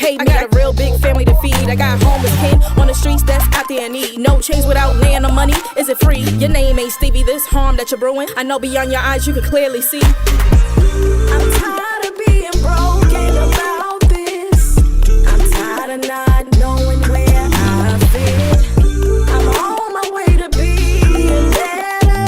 paid me. I got a real big family to feed. I got homeless kin on the streets that's out there in need. No change without land or money. Is it free? Your name ain't Stevie. This harm that you're brewing, I know beyond your eyes you can clearly see. I'm tired of being broken about this. I'm tired of not knowing where I fit. I'm on my way to being better.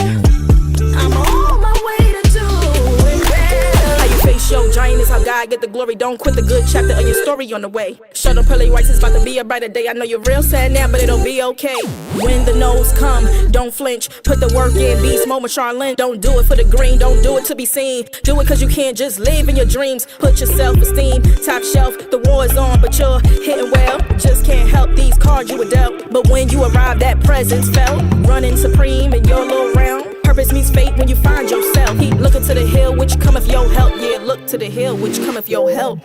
I'm on my way to doing better. How you face your giant is how God get the glory. Don't quit the good chapter of your story on the way. Shut up, pearly whites, it's about to be a brighter day. I know you're real sad now, but it'll be okay. When the no's come, don't flinch. Put the work in, beast mode, Charlene. Don't do it for the green, don't do it to be seen. Do it cause you can't just live in your dreams. Put your self-esteem top shelf. The war is on, but you're hitting well. Just can't help these cards you were dealt. But when you arrive, that presence felt. Running supreme in your little round. Purpose meets fate when you find yourself. Keep looking to the hill, which cometh your help. Yeah, look to the hill, which cometh your help.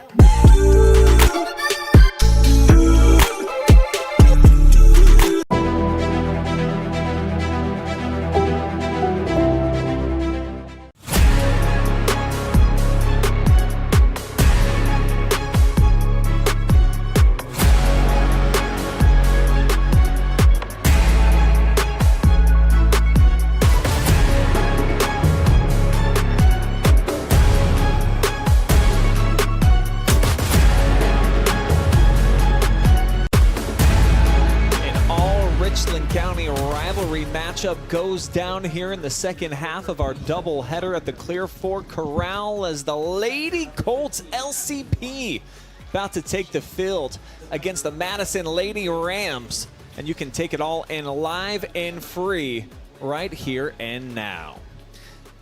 Matchup goes down here in the second half of our doubleheader at the Clear Fork Corral as the Lady Colts LCP about to take the field against the Madison Lady Rams. And you can take it all in live and free right here and now.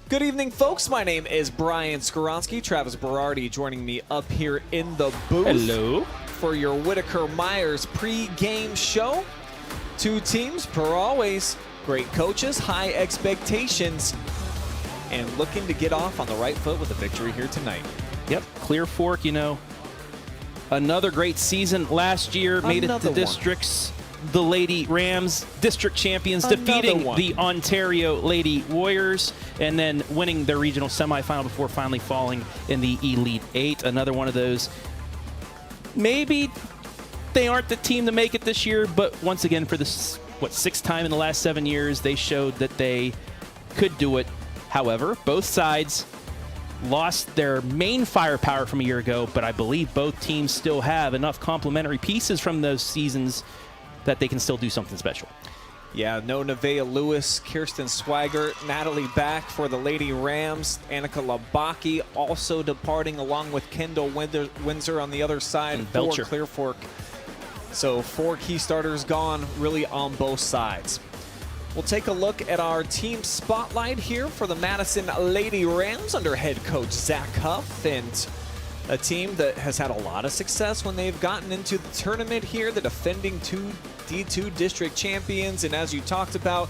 Good evening, folks. My name is Brian Skowronski. Travis Berardi joining me up here in the booth. Hello. For your Whitaker Myers pre-game show. Two teams, per always. Great coaches, high expectations, and looking to get off on the right foot with a victory here tonight. Yep, Clear Fork, you know, another great season last year, made it to districts. The Lady Rams, district champions, defeating the Ontario Lady Warriors, and then winning their regional semifinal before finally falling in the Elite Eight. Another one of those. Maybe they aren't the team to make it this year, but once again, for this sixth time in the last 7 years, they showed that they could do it. However, both sides lost their main firepower from a year ago, but I believe both teams still have enough complementary pieces from those seasons that they can still do something special. Yeah, no Nevaeh Lewis, Kirsten Swigert, Natalie Back for the Lady Rams, Annika Labaki also departing along with Kendall Windsor on the other side for Clear Fork. So 4 key starters gone really on both sides. We'll take a look at our team spotlight here for the Madison Lady Rams under head coach Zach Huff, and a team that has had a lot of success when they've gotten into the tournament here, the defending D2 district champions. And as you talked about,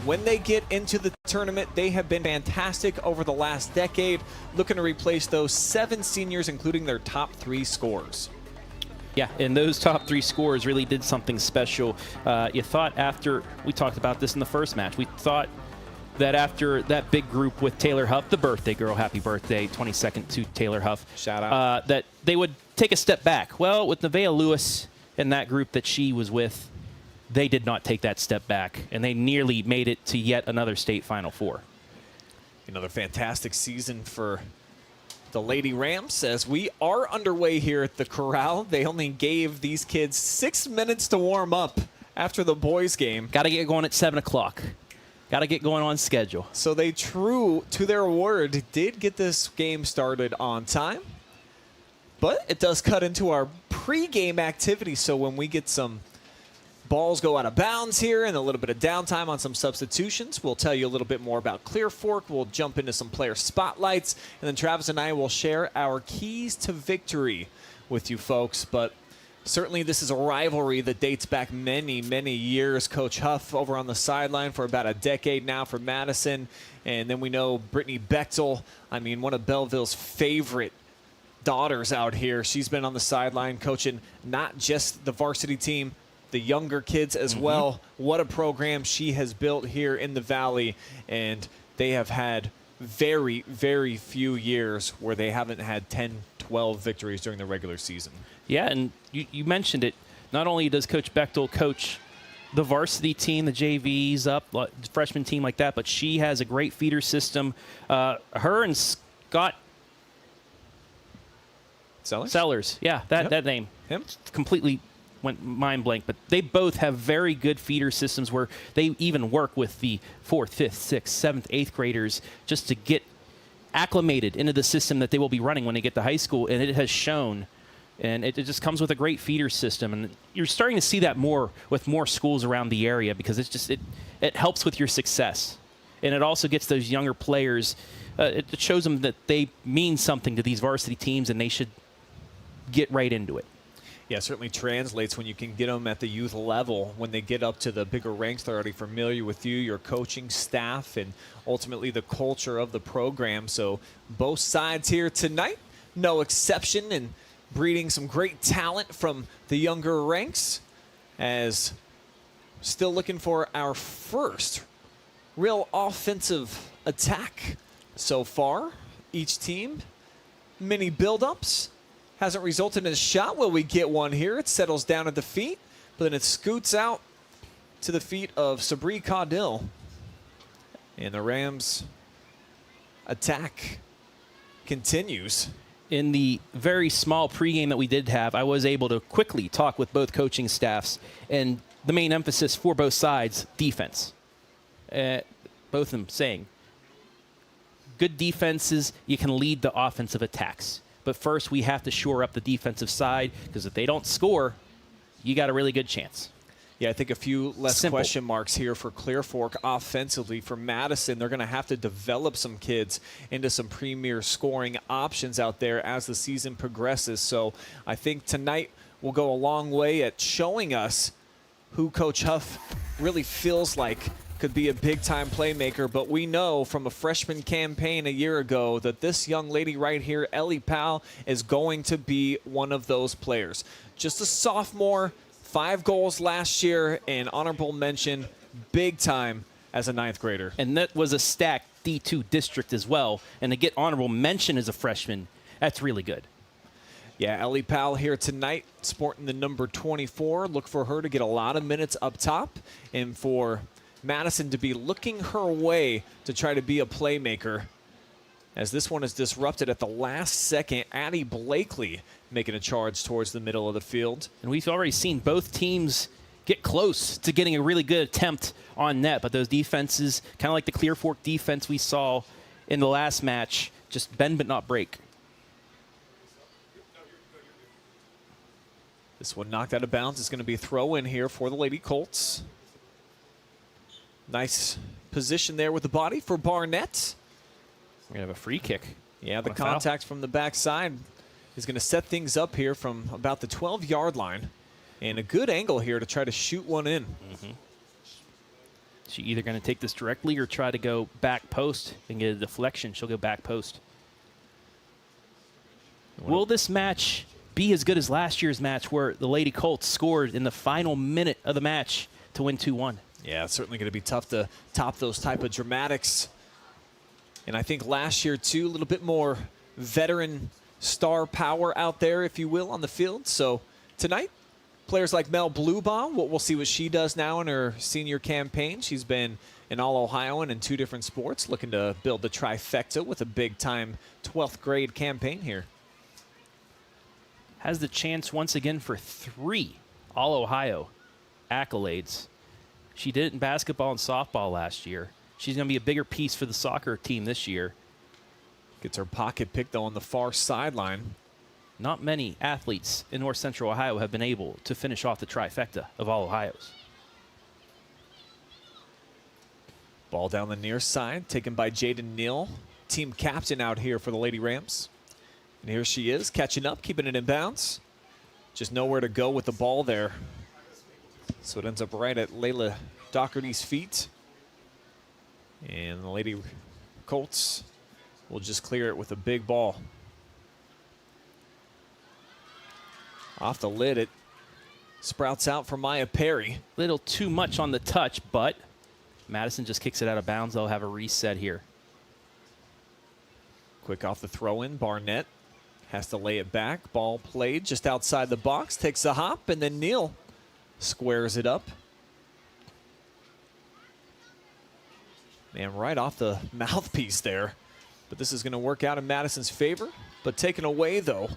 when they get into the tournament, they have been fantastic over the last decade, looking to replace those 7 seniors, including their top 3 scorers. Yeah, and those top 3 scorers really did something special. You thought after, we talked about this in the first match, we thought that after that big group with Taylor Huff, the birthday girl, happy birthday, 22nd to Taylor Huff. Shout out. That they would take a step back. Well, with Nevaeh Lewis and that group that she was with, they did not take that step back, and they nearly made it to yet another state Final Four. Another fantastic season for the Lady Rams as we are underway here at the Corral. They only gave these kids 6 minutes to warm up after the boys game. Got to get going at 7 o'clock. Got to get going on schedule. So they, true to their word, did get this game started on time. But it does cut into our pregame activity, so when we get some balls go out of bounds here and a little bit of downtime on some substitutions, we'll tell you a little bit more about Clear Fork. We'll jump into some player spotlights, and then Travis and I will share our keys to victory with you folks. But certainly this is a rivalry that dates back many, many years. Coach Huff over on the sideline for about a decade now for Madison. And then we know Brittany Bechtel, I mean, one of Bellville's favorite daughters out here. She's been on the sideline coaching not just the varsity team, the younger kids as well. What a program she has built here in the Valley, and they have had very, very few years where they haven't had 10 12 victories during the regular season. Yeah, and you mentioned it. Not only does Coach Bechtel coach the varsity team, the JVs up, freshman team like that, but she has a great feeder system. Her and Scott Sellers. Yeah, that name. Him? Completely went mind blank, but they both have very good feeder systems where they even work with the 4th, 5th, 6th, 7th, 8th graders just to get acclimated into the system that they will be running when they get to high school, and it has shown. And it just comes with a great feeder system, and you're starting to see that more with more schools around the area because it helps with your success, and it also gets those younger players. It shows them that they mean something to these varsity teams, and they should get right into it. Yeah, certainly translates when you can get them at the youth level. When they get up to the bigger ranks, they're already familiar with you, your coaching staff, and ultimately the culture of the program. So both sides here tonight, no exception, and breeding some great talent from the younger ranks, as still looking for our first real offensive attack so far. Each team, many build-ups. Hasn't resulted in a shot. Will we get one here? It settles down at the feet, but then it scoots out to the feet of Sabri Caudill. And the Rams' attack continues. In the very small pregame that we did have, I was able to quickly talk with both coaching staffs, and the main emphasis for both sides, defense. Both of them saying, good defenses, you can lead the offensive attacks. But first, we have to shore up the defensive side, because if they don't score, you got a really good chance. Yeah, I think a few less question marks here for Clear Fork offensively. For Madison, they're going to have to develop some kids into some premier scoring options out there as the season progresses. So I think tonight will go a long way at showing us who Coach Huff really feels like could be a big-time playmaker. But we know from a freshman campaign a year ago that this young lady right here, Ellie Powell, is going to be one of those players. Just a sophomore, 5 goals last year, and honorable mention, big time as a 9th grader. And that was a stacked D2 district as well. And to get honorable mention as a freshman, that's really good. Yeah, Ellie Powell here tonight, sporting the number 24. Look for her to get a lot of minutes up top, and for Madison to be looking her way to try to be a playmaker, as this one is disrupted at the last second. Addie Blakely making a charge towards the middle of the field. And we've already seen both teams get close to getting a really good attempt on net, but those defenses, kind of like the Clear Fork defense we saw in the last match, just bend but not break. This one knocked out of bounds. It's going to be a throw in here for the Lady Colts. Nice position there with the body for Barnett. We're going to have a free kick. Yeah, the contact from the backside is going to set things up here from about the 12-yard line. And a good angle here to try to shoot one in. Mm-hmm. She either going to take this directly or try to go back post and get a deflection. She'll go back post. Will this match be as good as last year's match where the Lady Colts scored in the final minute of the match to win 2-1? Yeah, it's certainly going to be tough to top those type of dramatics. And I think last year, too, a little bit more veteran star power out there, if you will, on the field. So tonight, players like Mel Bluebaugh, we'll see what she does now in her senior campaign. She's been an All-Ohioan in 2 different sports, looking to build the trifecta with a big-time 12th grade campaign here. Has the chance once again for 3 All-Ohio accolades. She did it in basketball and softball last year. She's going to be a bigger piece for the soccer team this year. Gets her pocket pick, though, on the far sideline. Not many athletes in North Central Ohio have been able to finish off the trifecta of all Ohio's. Ball down the near side, taken by Jaden Neal, team captain out here for the Lady Rams. And here she is, catching up, keeping it in bounds. Just nowhere to go with the ball there. So it ends up right at Layla Doherty's feet. And the Lady Colts will just clear it with a big ball. Off the lid, it sprouts out for Maya Perry. Little too much on the touch, but Madison just kicks it out of bounds. They'll have a reset here. Quick off the throw-in, Barnett has to lay it back. Ball played just outside the box, takes a hop, and then Neal squares it up. Man, right off the mouthpiece there. But this is going to work out in Madison's favor. But taken away, though.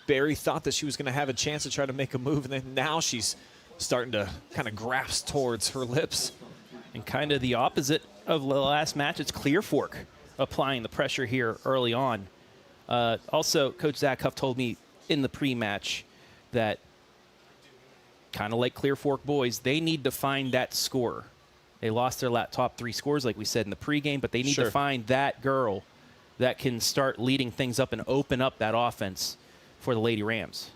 Barry thought that she was going to have a chance to try to make a move, and then now she's starting to kind of grasp towards her lips. And kind of the opposite of the last match. It's Clear Fork applying the pressure here early on. Also, Coach Zach Huff told me in the pre-match that kind of like Clear Fork boys, they need to find that scorer. They lost their top 3 scores, like we said in the pregame, but they need to find that girl that can start leading things up and open up that offense for the Lady Rams.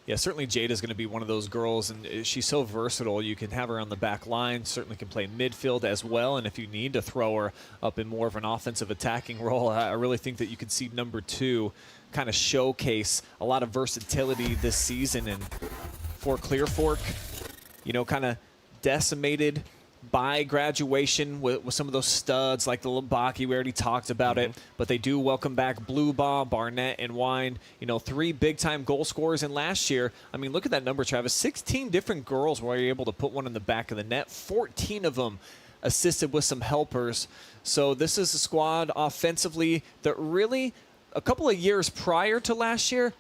Yeah, certainly Jada's going to be one of those girls, and she's so versatile. You can have her on the back line, certainly can play midfield as well, and if you need to throw her up in more of an offensive attacking role, I really think that you could see number 2 kind of showcase a lot of versatility this season. And for Clear Fork, you know, kind of decimated by graduation with some of those studs like the Labaki. We already talked about it, but they do welcome back Blue Ball, Barnett, and Wine. You know, 3 big-time goal scorers. And last year, I mean, look at that number, Travis. 16 different girls were able to put one in the back of the net. 14 of them assisted with some helpers. So this is a squad offensively that really, a couple of years prior to last year,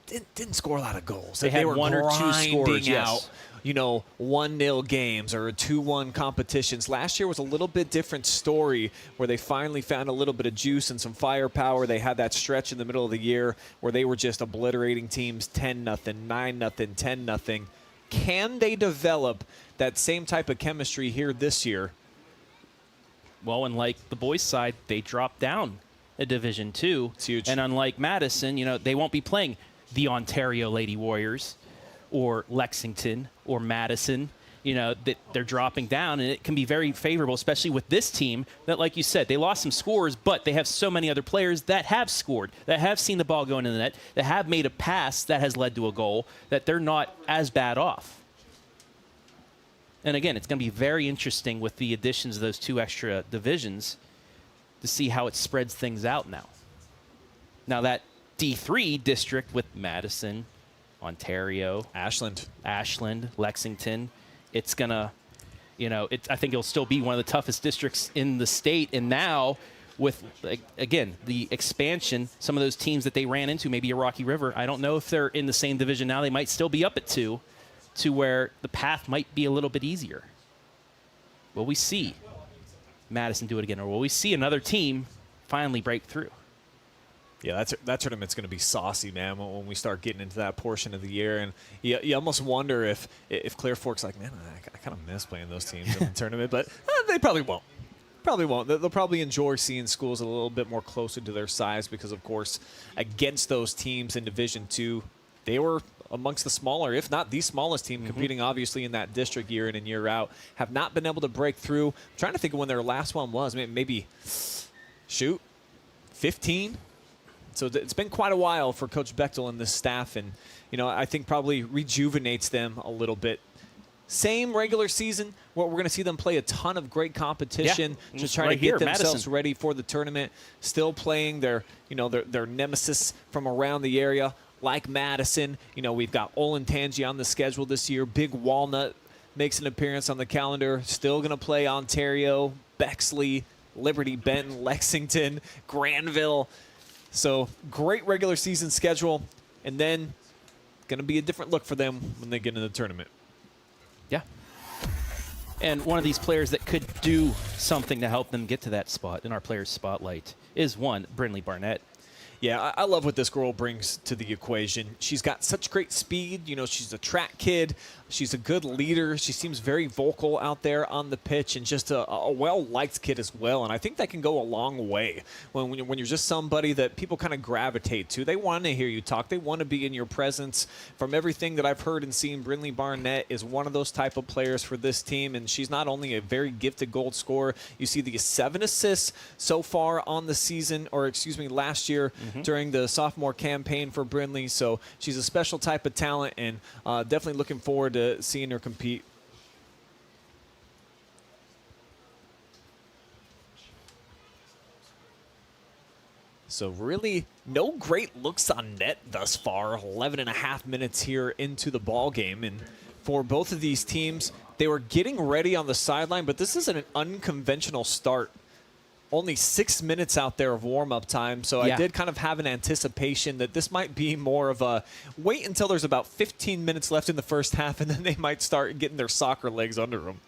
didn't score a lot of goals. They had were 1 or 2 scores, out, you know, 1-0 games or 2-1 competitions. Last year was a little bit different story where they finally found a little bit of juice and some firepower. They had that stretch in the middle of the year where they were just obliterating teams 10-0, 9-0, 10-0. Can they develop that same type of chemistry here this year? Well, unlike the boys' side, they dropped down a Division II. It's huge. And unlike Madison, you know, they won't be playing the Ontario Lady Warriors or Lexington or Madison. You know, that they're dropping down, and it can be very favorable, especially with this team that, like you said, they lost some scores, but they have so many other players that have scored, that have seen the ball go into the net, that have made a pass that has led to a goal, that they're not as bad off. And again, it's going to be very interesting with the additions of those 2 extra divisions to see how it spreads things out now. Now that D3 district with Madison, Ontario, Ashland, Lexington, it's going to, you know, I think it'll still be one of the toughest districts in the state. And now with, again, the expansion, some of those teams that they ran into, maybe a Rocky River, I don't know if they're in the same division now. They might still be up at 2 to where the path might be a little bit easier. Will we see Madison do it again, or will we see another team finally break through? Yeah, that tournament's going to be saucy, man, when we start getting into that portion of the year. And you almost wonder if Clear Fork's like, man, I kind of miss playing those teams in the tournament. But they probably won't. Probably won't. They'll probably enjoy seeing schools a little bit more closer to their size because, of course, against those teams in Division II, they were amongst the smaller, if not the smallest team, competing obviously in that district year in and year out. Have not been able to break through. I'm trying to think of when their last one was. Maybe 15? So it's been quite a while for Coach Bechtel and this staff, and you know, I think probably rejuvenates them a little bit. Same regular season where we're going to see them play a ton of great competition, just trying to get themselves ready for the tournament. Still playing their nemesis from around the area, like Madison. You know, we've got Olentangy on the schedule this year. Big Walnut makes an appearance on the calendar. Still going to play Ontario, Bexley, Liberty Benton, Lexington, Granville. So great regular season schedule, and then going to be a different look for them when they get into the tournament. Yeah. And one of these players that could do something to help them get to that spot in our players' spotlight is Brinlee Barnett. Yeah, I love what this girl brings to the equation. She's got such great speed. You know, she's a track kid. She's a good leader. She seems very vocal out there on the pitch and just a well-liked kid as well. And I think that can go a long way when you're just somebody that people kind of gravitate to. They want to hear you talk. They want to be in your presence. From everything that I've heard and seen, Brinlee Barnett is one of those type of players for this team. And she's not only a very gifted goal scorer. You see the 7 assists so far on the season, or excuse me, last year during the sophomore campaign for Brinlee. So she's a special type of talent, and definitely looking forward to seeing her compete. So really no great looks on net thus far. 11.5 minutes here into the ball game. And for both of these teams, they were getting ready on the sideline, but this isn't an unconventional start. Only 6 minutes out there of warm-up time, so I did kind of have an anticipation that this might be more of a wait until there's about 15 minutes left in the first half, and then they might start getting their soccer legs under them.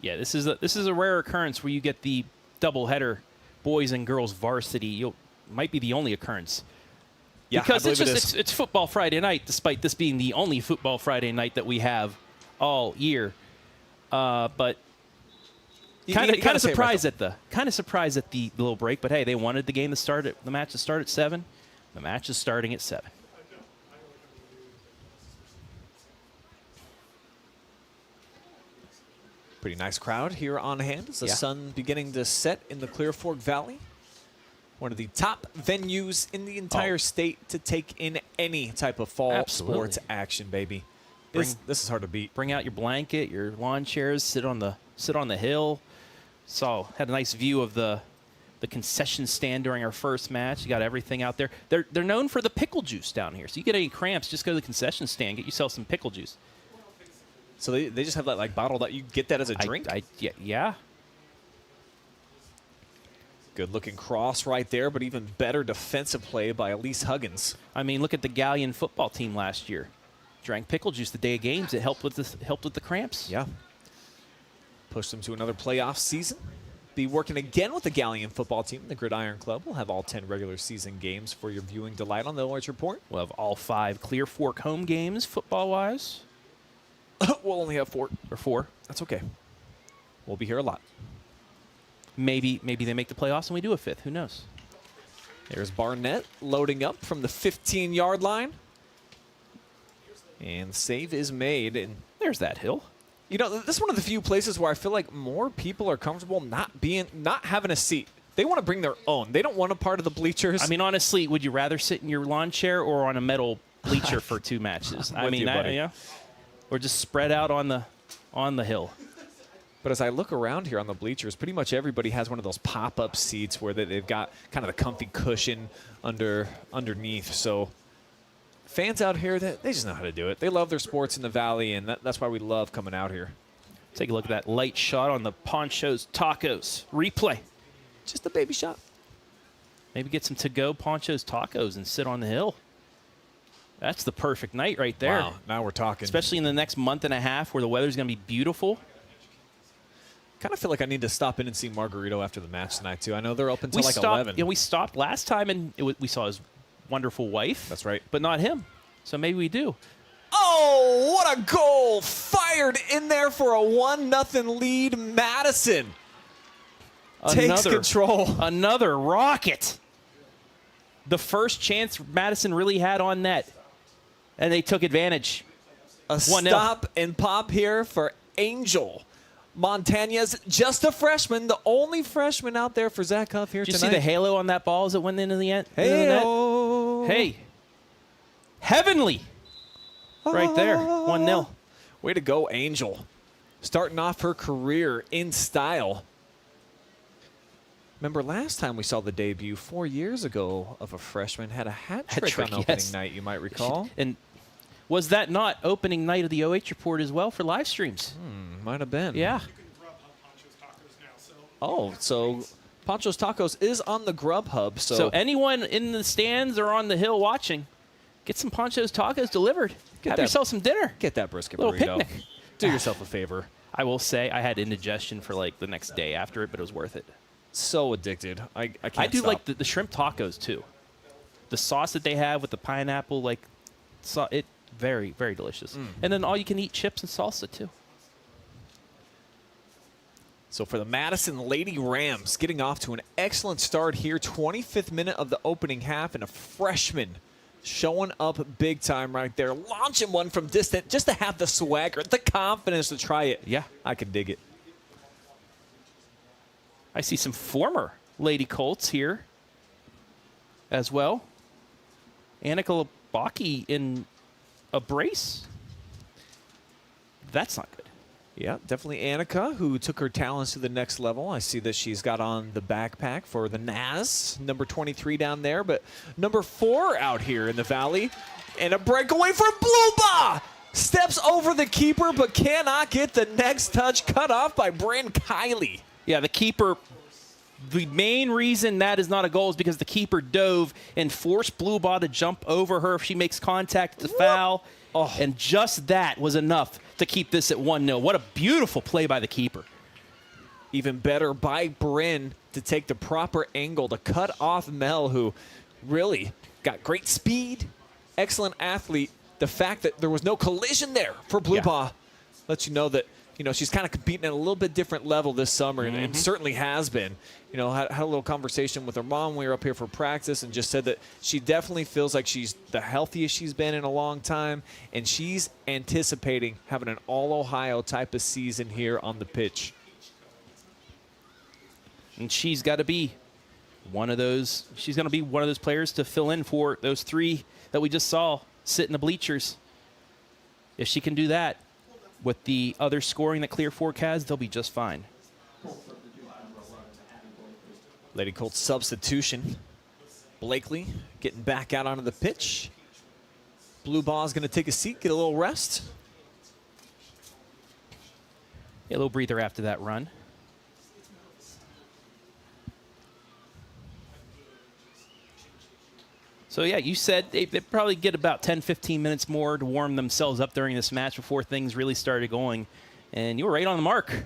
Yeah, this is a rare occurrence where you get the doubleheader, boys and girls varsity. Might be the only occurrence. Yeah, because it's Football Friday night, despite this being the only Football Friday night that we have all year. But kind of surprised at the little break. But hey, they wanted the match to start at 7. The match is starting at 7. Pretty nice crowd here on hand as the sun beginning to set in the Clear Fork Valley. One of the top venues in the entire state to take in any type of fall sports action, baby. This is hard to beat. Bring out your blanket, your lawn chairs, sit on the hill. Had a nice view of the concession stand during our first match. You got everything out there. They're known for the pickle juice down here. So you get any cramps, just go to the concession stand, get yourself some pickle juice. So they just have that like bottle that you get that as a drink? Yeah. Good looking cross right there, but even better defensive play by Elise Huggins. I mean, look at the Galleon football team last year. Drank pickle juice the day of games. It helped with the cramps. Yeah. Pushed them to another playoff season. Be working again with the Galleon football team. The Gridiron Club will have all 10 regular season games for your viewing delight on the OH Report. We'll have all 5 Clear Fork home games football-wise. We'll only have 4. Or 4. That's okay. We'll be here a lot. Maybe they make the playoffs and we do a 5th. Who knows? There's Barnett loading up from the 15-yard line. And save is made. And there's that hill. You know, this is one of the few places where I feel like more people are comfortable not having a seat. They want to bring their own. They don't want a part of the bleachers. I mean, honestly, would you rather sit in your lawn chair or on a metal bleacher for 2 matches? Or just spread out on the hill. But as I look around here on the bleachers, pretty much everybody has one of those pop-up seats where they've got kind of the comfy cushion underneath. So fans out here, they just know how to do it. They love their sports in the Valley, and that's why we love coming out here. Take a look at that light shot on the Panchos Tacos. Replay. Just a baby shot. Maybe get some to-go Panchos Tacos and sit on the hill. That's the perfect night right there. Wow, now we're talking. Especially in the next month and a half where the weather's going to be beautiful. Kind of feel like I need to stop in and see Margarito after the match tonight, too. I know they're open until like 11. Yeah, we stopped last time, and we saw his wonderful wife. That's right. But not him. So maybe we do. Oh, what a goal. Fired in there for a 1-0 lead. Madison takes control. Another rocket. The first chance Madison really had on net. And they took advantage. A stop and pop here for Angel Montañez, just a freshman, the only freshman out there for Zach Huff here tonight. Did you see the halo on that ball as it went into the end? Hey. Heavenly. Right there. 1-0. Way to go, Angel. Starting off her career in style. Remember last time we saw the debut 4 years ago of a freshman had a hat trick on opening night, you might recall. And was that not opening night of the OH Report as well for live streams? Might have been. Yeah. Oh, so Panchos Tacos is on the Grubhub. So anyone in the stands or on the hill watching, get some Panchos Tacos delivered. Have yourself some dinner. Get that brisket little burrito. Picnic. Do yourself a favor. I will say I had indigestion for like the next day after it, but it was worth it. So addicted. I can't I do stop. like the shrimp tacos too. The sauce that they have with the pineapple, very, very delicious. And then all you can eat chips and salsa too. So for the Madison Lady Rams, getting off to an excellent start here. 25th minute of the opening half, and a freshman showing up big time right there. Launching one from distant just to have the swagger, the confidence to try it. Yeah. I can dig it. I see some former Lady Colts here as well. Annika Labaki in a brace. That's not good. Yeah, definitely Annika, who took her talents to the next level. I see that she's got on the backpack for the Naz, number 23 down there, but number 4 out here in the Valley. And a breakaway for Bluba! Steps over the keeper, but cannot get the next touch, cut off by Bryn Kiley. Yeah, the keeper, the main reason that is not a goal is because the keeper dove and forced Bluba to jump over her if she makes contact with the foul. Oh. And just that was enough to keep this at 1-0. What a beautiful play by the keeper. Even better by Bryn to take the proper angle to cut off Mel, who really got great speed, excellent athlete. The fact that there was no collision there for Bluba lets you know that, you know, she's kind of competing at a little bit different level this summer, and certainly has been. You know, had a little conversation with her mom when we were up here for practice, and just said that she definitely feels like she's the healthiest she's been in a long time, and she's anticipating having an all-Ohio type of season here on the pitch. And she's got to be one of those. She's going to be one of those players to fill in for those 3 that we just saw sit in the bleachers. If she can do that with the other scoring that Clear Fork has, they'll be just fine. Lady Colts substitution. Blakely getting back out onto the pitch. Blue Ball's going to take a seat, get a little rest. Yeah, a little breather after that run. So, yeah, you said they probably get about 10, 15 minutes more to warm themselves up during this match before things really started going. And you were right on the mark.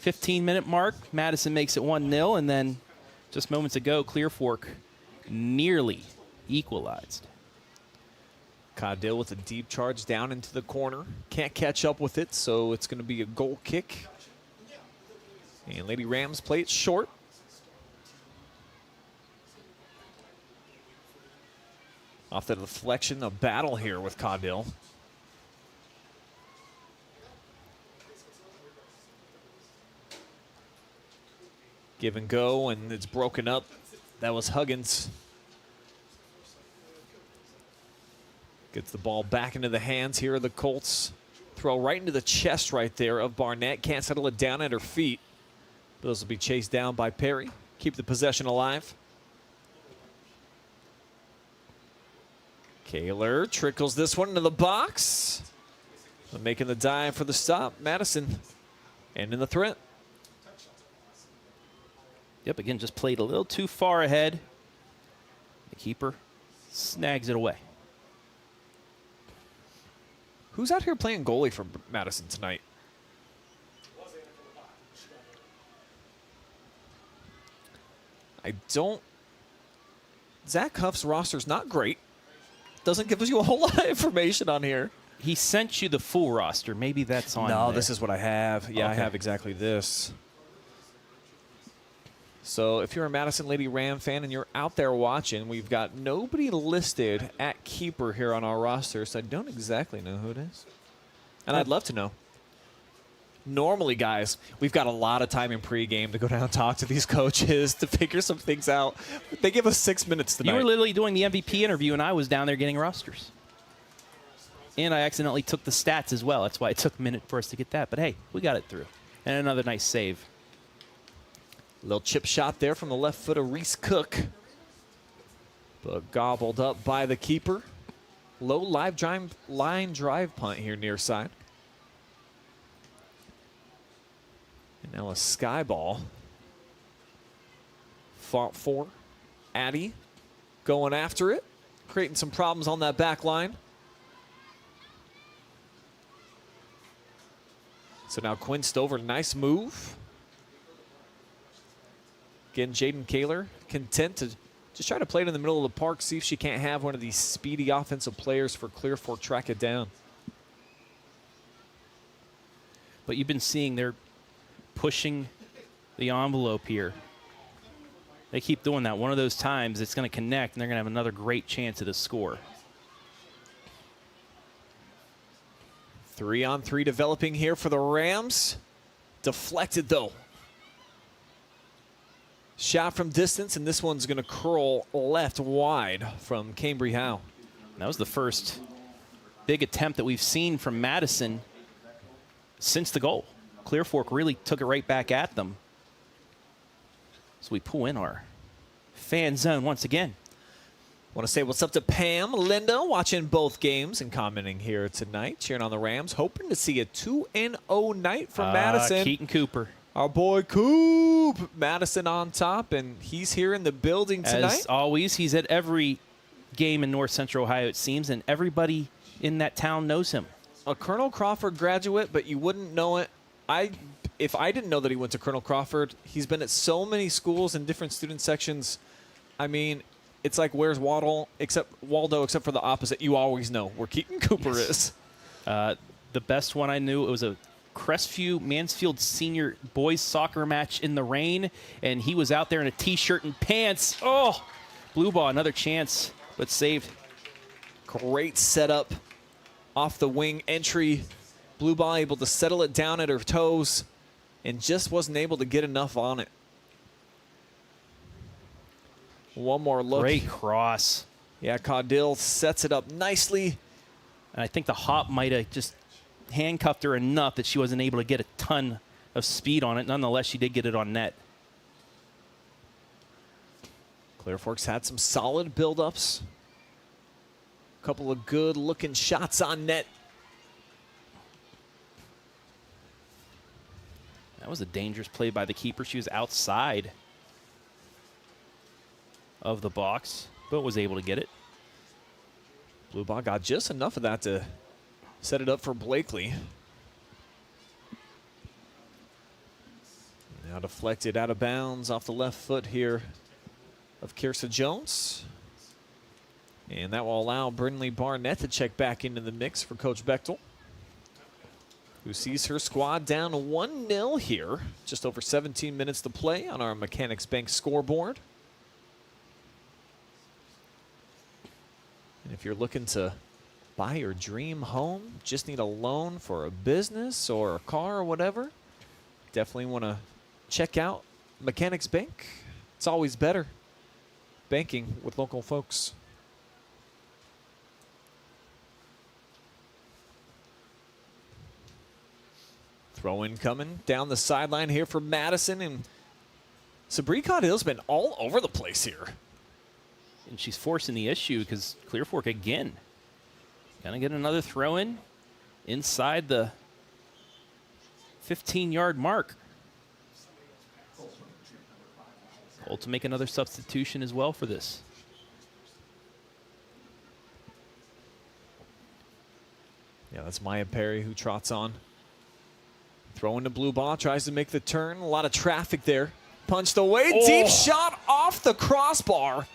15-minute mark, Madison makes it 1-0, and then just moments ago, Clear Fork nearly equalized. Caudill with a deep charge down into the corner. Can't catch up with it, so it's going to be a goal kick. And Lady Rams play it short. Off the deflection, a battle here with Caudill. Give and go, and it's broken up. That was Huggins. Gets the ball back into the hands here of the Colts. Throw right into the chest right there of Barnett. Can't settle it down at her feet. Those will be chased down by Perry. Keep the possession alive. Kaler trickles this one into the box. Making the dive for the stop. Madison ending the threat. Yep, again, just played a little too far ahead. The keeper snags it away. Who's out here playing goalie for Madison tonight? I don't... Zach Huff's roster's not great. Doesn't give us you a whole lot of information on here. He sent you the full roster. Maybe that's on No, there. this is what I have. Yeah, okay. I have exactly this. So if you're a Madison Lady Ram fan and you're out there watching, we've got nobody listed at keeper here on our roster, so I don't exactly know who it is. And I'd love to know. Normally, guys, we've got a lot of time in pregame to go down and talk to these coaches to figure some things out. They give us 6 minutes tonight. You were literally doing the MVP interview, and I was down there getting rosters. And I accidentally took the stats as well. That's why it took a minute for us to get that. But, hey, we got it through. And another nice save. Little chip shot there from the left foot of Reese Cook. But gobbled up by the keeper. Low line drive punt here near side. And now a sky ball. Fought for. Addy going after it. Creating some problems on that back line. So now Quinn Stover, nice move. Again, Jaden Kaler content to just try to play it in the middle of the park, see if she can't have one of these speedy offensive players for Clear Fork track it down. But you've been seeing they're pushing the envelope here. They keep doing that. One of those times it's going to connect, and they're going to have another great chance at a score. 3-on-3 developing here for the Rams. Deflected, though. Shot from distance, and this one's going to curl left wide from Cambry Howe. That was the first big attempt that we've seen from Madison since the goal. Clear Fork really took it right back at them. So we pull in our fan zone once again. Want to say what's up to Pam, Linda, watching both games and commenting here tonight, cheering on the Rams, hoping to see a 2-0 night from Madison. Keaton Cooper. Our boy Coop, Madison on top, and he's here in the building tonight. As always, he's at every game in North Central Ohio, it seems, and everybody in that town knows him. A Colonel Crawford graduate, but you wouldn't know it. If I didn't know that he went to Colonel Crawford, he's been at so many schools and different student sections. I mean, it's like where's Waldo, except for the opposite. You always know where Keaton Cooper is. The best one I knew, it was a Crestview Mansfield senior boys soccer match in the rain, and he was out there in a T-shirt and pants. Oh, blue ball, another chance, but saved. Great setup off the wing entry. Blue ball able to settle it down at her toes and just wasn't able to get enough on it. One more look. Great cross. Yeah, Caudill sets it up nicely. And I think the hop might have just handcuffed her enough that she wasn't able to get a ton of speed on it. Nonetheless, she did get it on net. Clear Fork's had some solid build-ups. A couple of good-looking shots on net. That was a dangerous play by the keeper. She was outside of the box, but was able to get it. Blue ball got just enough of that to set it up for Blakely. Now deflected out of bounds off the left foot here of Kiersa Jones. And that will allow Brinlee Barnett to check back into the mix for Coach Bechtel, who sees her squad down 1-0 here. Just over 17 minutes to play on our Mechanics Bank scoreboard. And if you're looking to buy your dream home, just need a loan for a business or a car or whatever, definitely want to check out Mechanics Bank. It's always better banking with local folks. Throw in coming down the sideline here for Madison, and Sabri Caudill's been all over the place here. And she's forcing the issue because Clear Fork again gonna get another throw in inside the 15-yard mark. Cole to make another substitution as well for this. Yeah, that's Maya Perry who trots on. Throwing the blue ball, tries to make the turn. A lot of traffic there. Punched away, deep shot off the crossbar.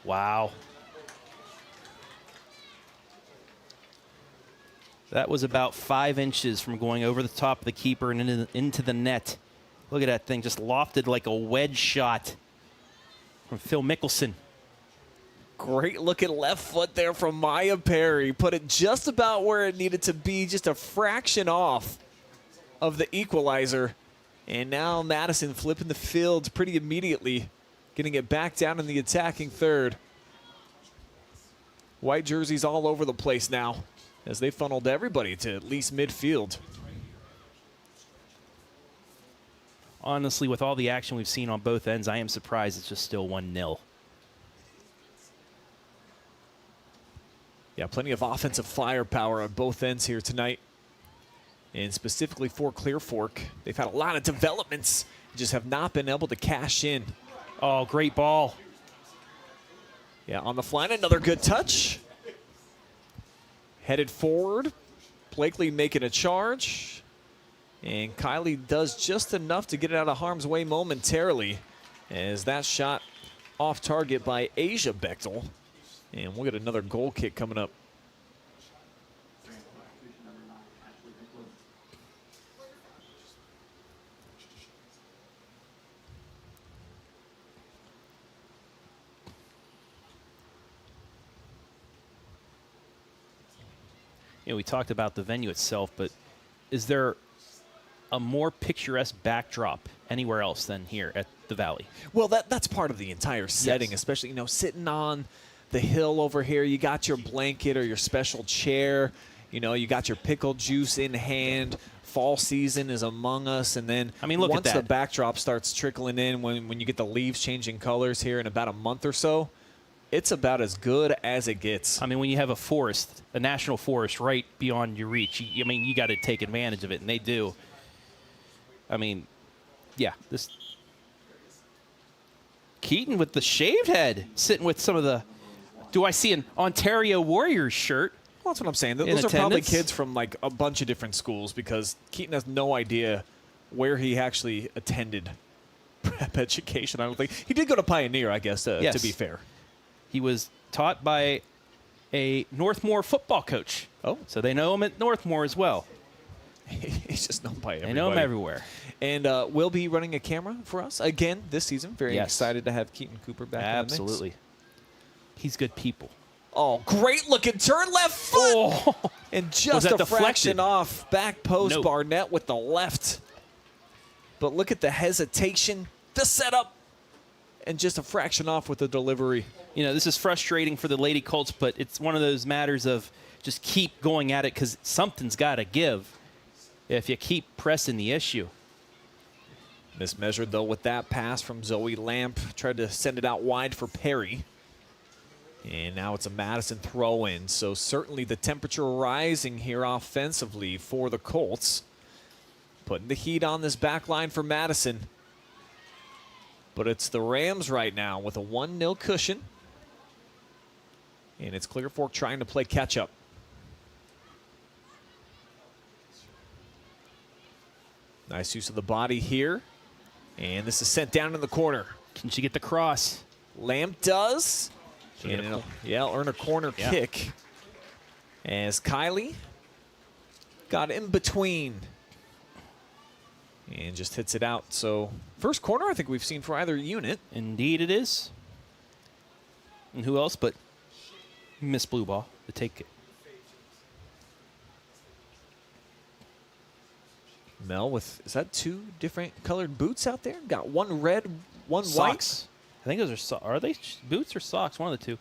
Wow. That was about 5 inches from going over the top of the keeper and into the net. Look at that thing, just lofted like a wedge shot from Phil Mickelson. Great looking left foot there from Maya Perry. Put it just about where it needed to be, just a fraction off of the equalizer. And now Madison flipping the field pretty immediately, getting it back down in the attacking third. White jerseys all over the place now as they funneled everybody to at least midfield. Honestly, with all the action we've seen on both ends, I am surprised it's just still 1-0. Yeah, plenty of offensive firepower on both ends here tonight. And specifically for Clear Fork, they've had a lot of developments, just have not been able to cash in. Oh, great ball. Yeah, on the fly, another good touch. Headed forward, Blakely making a charge. And Kylie does just enough to get it out of harm's way momentarily as that shot off target by Asia Bechtel. And we'll get another goal kick coming up. You know, we talked about the venue itself, but is there a more picturesque backdrop anywhere else than here at the Valley? Well, that's part of the entire setting, yes. Especially, you know, sitting on the hill over here. You got your blanket or your special chair. You know, you got your pickle juice in hand. Fall season is among us, and then I mean, look once at that. the backdrop starts trickling in, when you get the leaves changing colors here in about a month or so, it's about as good as it gets. I mean, when you have a forest, a national forest right beyond your reach, you got to take advantage of it, and they do. I mean, yeah, this Keaton with the shaved head, sitting with some of the. Do I see an Ontario Warriors shirt? Well, that's what I'm saying. In Those are probably attendance? kids from like a bunch of different schools, because Keaton has no idea where he actually attended prep education. I don't think he did go to Pioneer, I guess, to Yes. be fair. He was taught by a Northmore football coach. Oh. So they know him at Northmore as well. He's just known by everybody. They know him everywhere. And we'll be running a camera for us again this season. Very Yes. excited to have Keaton Cooper back in the mix. Absolutely. He's good people. Oh, great looking turn, left foot. Oh. And Was just that a fraction deflected? off. Back post, Nope. Barnett with the left. But look at the hesitation, the setup, and just a fraction off with the delivery. You know, this is frustrating for the Lady Colts, but it's one of those matters of just keep going at it because something's got to give if you keep pressing the issue. Mismeasured, though, with that pass from Zoe Lamp. Tried to send it out wide for Perry. And now it's a Madison throw-in. So certainly the temperature rising here offensively for the Colts. Putting the heat on this back line for Madison. But it's the Rams right now with a 1-0 cushion. And it's Clear Fork trying to play catch-up. Nice use of the body here. And this is sent down in the corner. Can she get the cross? Lamp does. She'll get a And it'll earn a corner kick. As Kylie got in between. And just hits it out. So first corner I think we've seen for either unit. Indeed it is. And who else but Miss Blue Ball to take it. Mel with, is that 2 different colored boots out there? Got one red, one Socks. I think those are they boots or socks? One of the two. white.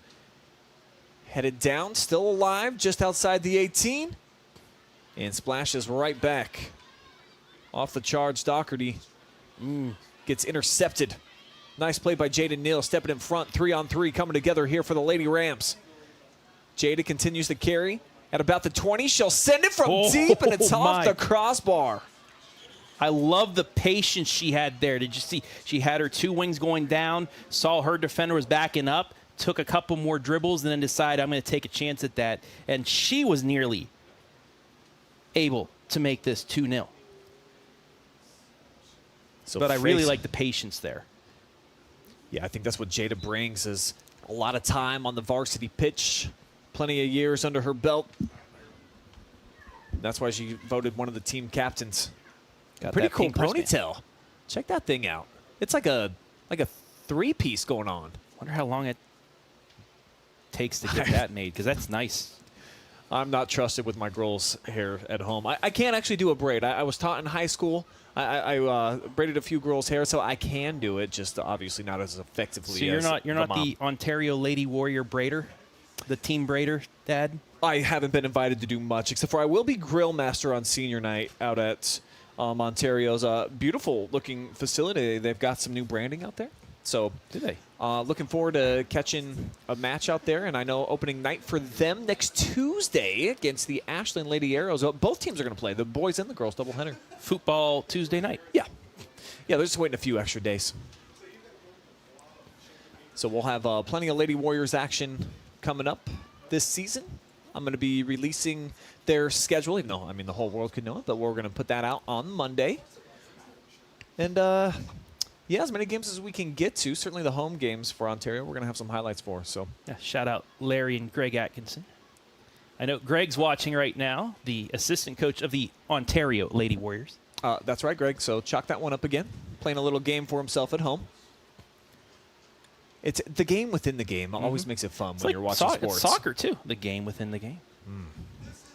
Headed down, still alive, just outside the 18. And splashes right back. Off the charge, Doherty gets intercepted. Nice play by Jada Neal, stepping in front, 3-on-3 coming together here for the Lady Rams. Jada continues to carry at about the 20. She'll send it from deep, and it's off the crossbar. I love the patience she had there. Did you see? She had her 2 wings going down, saw her defender was backing up, took a couple more dribbles, and then decided I'm going to take a chance at that. And she was nearly able to make this 2-0. So But I really like the patience there. Yeah, I think that's what Jada brings, is a lot of time on the varsity pitch, plenty of years under her belt. That's why she voted one of the team captains. Got Pretty that cool pink wristband. ponytail. Check that thing out. It's like a 3-piece going on. Wonder how long it takes to get that made, because that's nice. I'm not trusted with my girls' hair at home. I can't actually do a braid. I was taught in high school. I braided a few girls' hair, so I can do it, just obviously not as effectively So you're as not mom. the Ontario Lady Warrior braider, the team braider, Dad? I haven't been invited to do much, except for I will be grill master on senior night out at Ontario's beautiful-looking facility. They've got some new branding out there. So Do they? looking forward to catching a match out there. And I know opening night for them next Tuesday against the Ashland Lady Arrows. Both teams are going to play, the boys and the girls doubleheader. Futbol Tuesday night. Yeah. Yeah, they're just waiting a few extra days. So we'll have plenty of Lady Warriors action coming up this season. I'm going to be releasing their schedule, even though, I mean, the whole world could know it, but we're going to put that out on Monday. And, yeah, as many games as we can get to. Certainly the home games for Ontario, we're going to have some highlights for. So Yeah, shout out Larry and Greg Atkinson. I know Greg's watching right now, the assistant coach of the Ontario Lady Warriors. that's right, Greg. So chalk that one up again. Playing a little game for himself at home. It's the game within the game. Always makes it fun when you're watching sports. Soccer, too. The game within the game.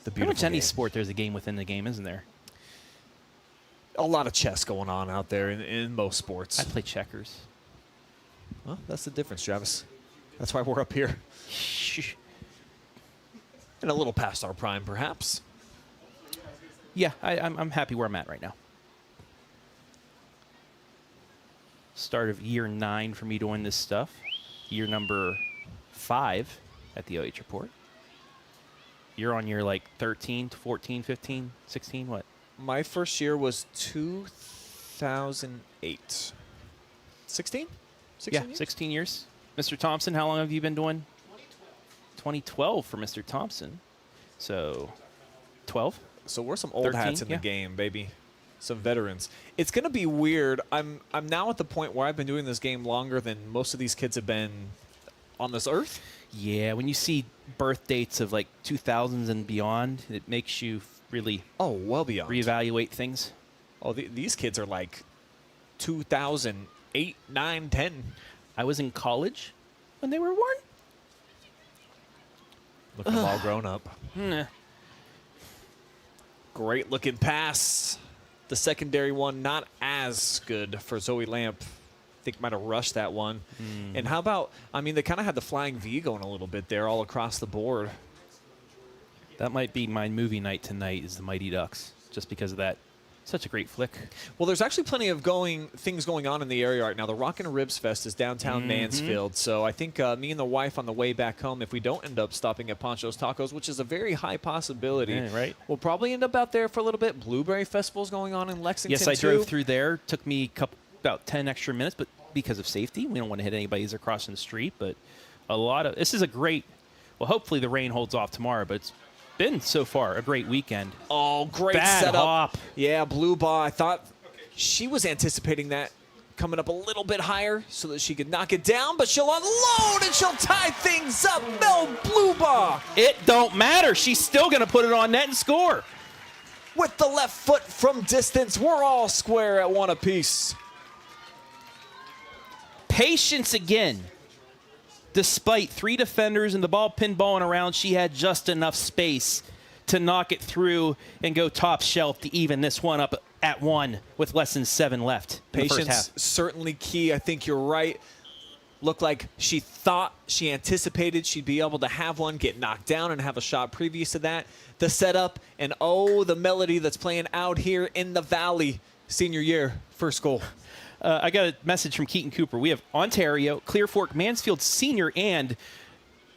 The Pretty much beautiful any game. sport, there's a game within the game, isn't there? A lot of chess going on out there in most sports. I play checkers. Well, that's the difference, Travis. That's why we're up here. And a little past our prime, perhaps. Yeah, I'm happy where I'm at right now. Start of year 9 for me doing this stuff. Year number 5 at the OH Report. You're on year like 13, 14, 15, 16, what? My first year was 2008. 16? 16 Yeah, years? 16 years. Mr. Thompson, how long have you been doing? 2012 for Mr. Thompson. So 12? So we're some old 13, hats in yeah. the game, baby. Some veterans. It's going to be weird. I'm now at the point where I've been doing this game longer than most of these kids have been on this earth. Yeah, when you see birth dates of like 2000s and beyond, it makes you really well beyond reevaluate things. Oh, these kids are like 2008, 9, 10. I was in college when they were born. Look at them all grown up. Nah. Great looking pass. The secondary one not as good for Zoe Lamp. I think might have rushed that one. And how about, I mean, they kind of had the flying V going a little bit there all across the board. That might be my movie night tonight is the Mighty Ducks, just because of that. Such a great flick. Well, there's actually plenty of things going on in the area right now. The Rockin' Ribs Fest is downtown Mansfield, so I think me and the wife on the way back home, if we don't end up stopping at Panchos Tacos, which is a very high possibility, Yeah, right. we'll probably end up out there for a little bit. Blueberry Festival's going on in Lexington, Yes, I too. drove through there. Took me about 10 extra minutes, but because of safety, we don't want to hit anybody as they're crossing the street. But this is a great, well, hopefully the rain holds off tomorrow, but it's been so far a great weekend. Oh, great Bad setup. hop. Yeah, blue ball. I thought she was anticipating that coming up a little bit higher so that she could knock it down, but she'll unload and she'll tie things up. Mel blue ball It don't matter. She's still going to put it on net and score. with the left foot from distance. We're all square at one apiece. Patience again. Despite 3 defenders and the ball pinballing around, she had just enough space to knock it through and go top shelf to even this one up at 1 with less than 7 left in the first half. Patience certainly key. I think you're right. Looked like she anticipated she'd be able to have one get knocked down and have a shot previous to that. The setup and the melody that's playing out here in the Valley. Senior year, first goal. I got a message from Keaton Cooper. We have Ontario, Clear Fork, Mansfield Senior, and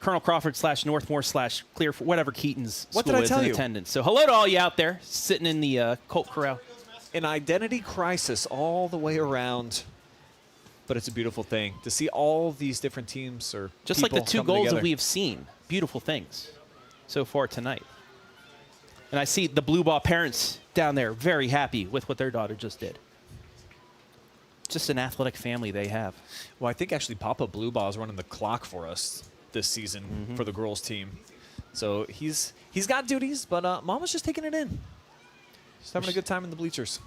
Colonel Crawford / Northmore / Clear Fork, whatever Keaton's What school did I is tell in you? attendance. So hello to all you out there sitting in the Colt Corral. An identity crisis all the way around, but it's a beautiful thing to see all these different teams or Just like the people 2 come goals together. that we have seen. Beautiful things so far tonight. And I see the blue ball parents down there very happy with what their daughter just did. Just an athletic family they have. Well, I think actually Papa Blue Ball is running the clock for us this season for the girls team. So he's got duties, but Mama's just taking it in. She's having a good time in the bleachers.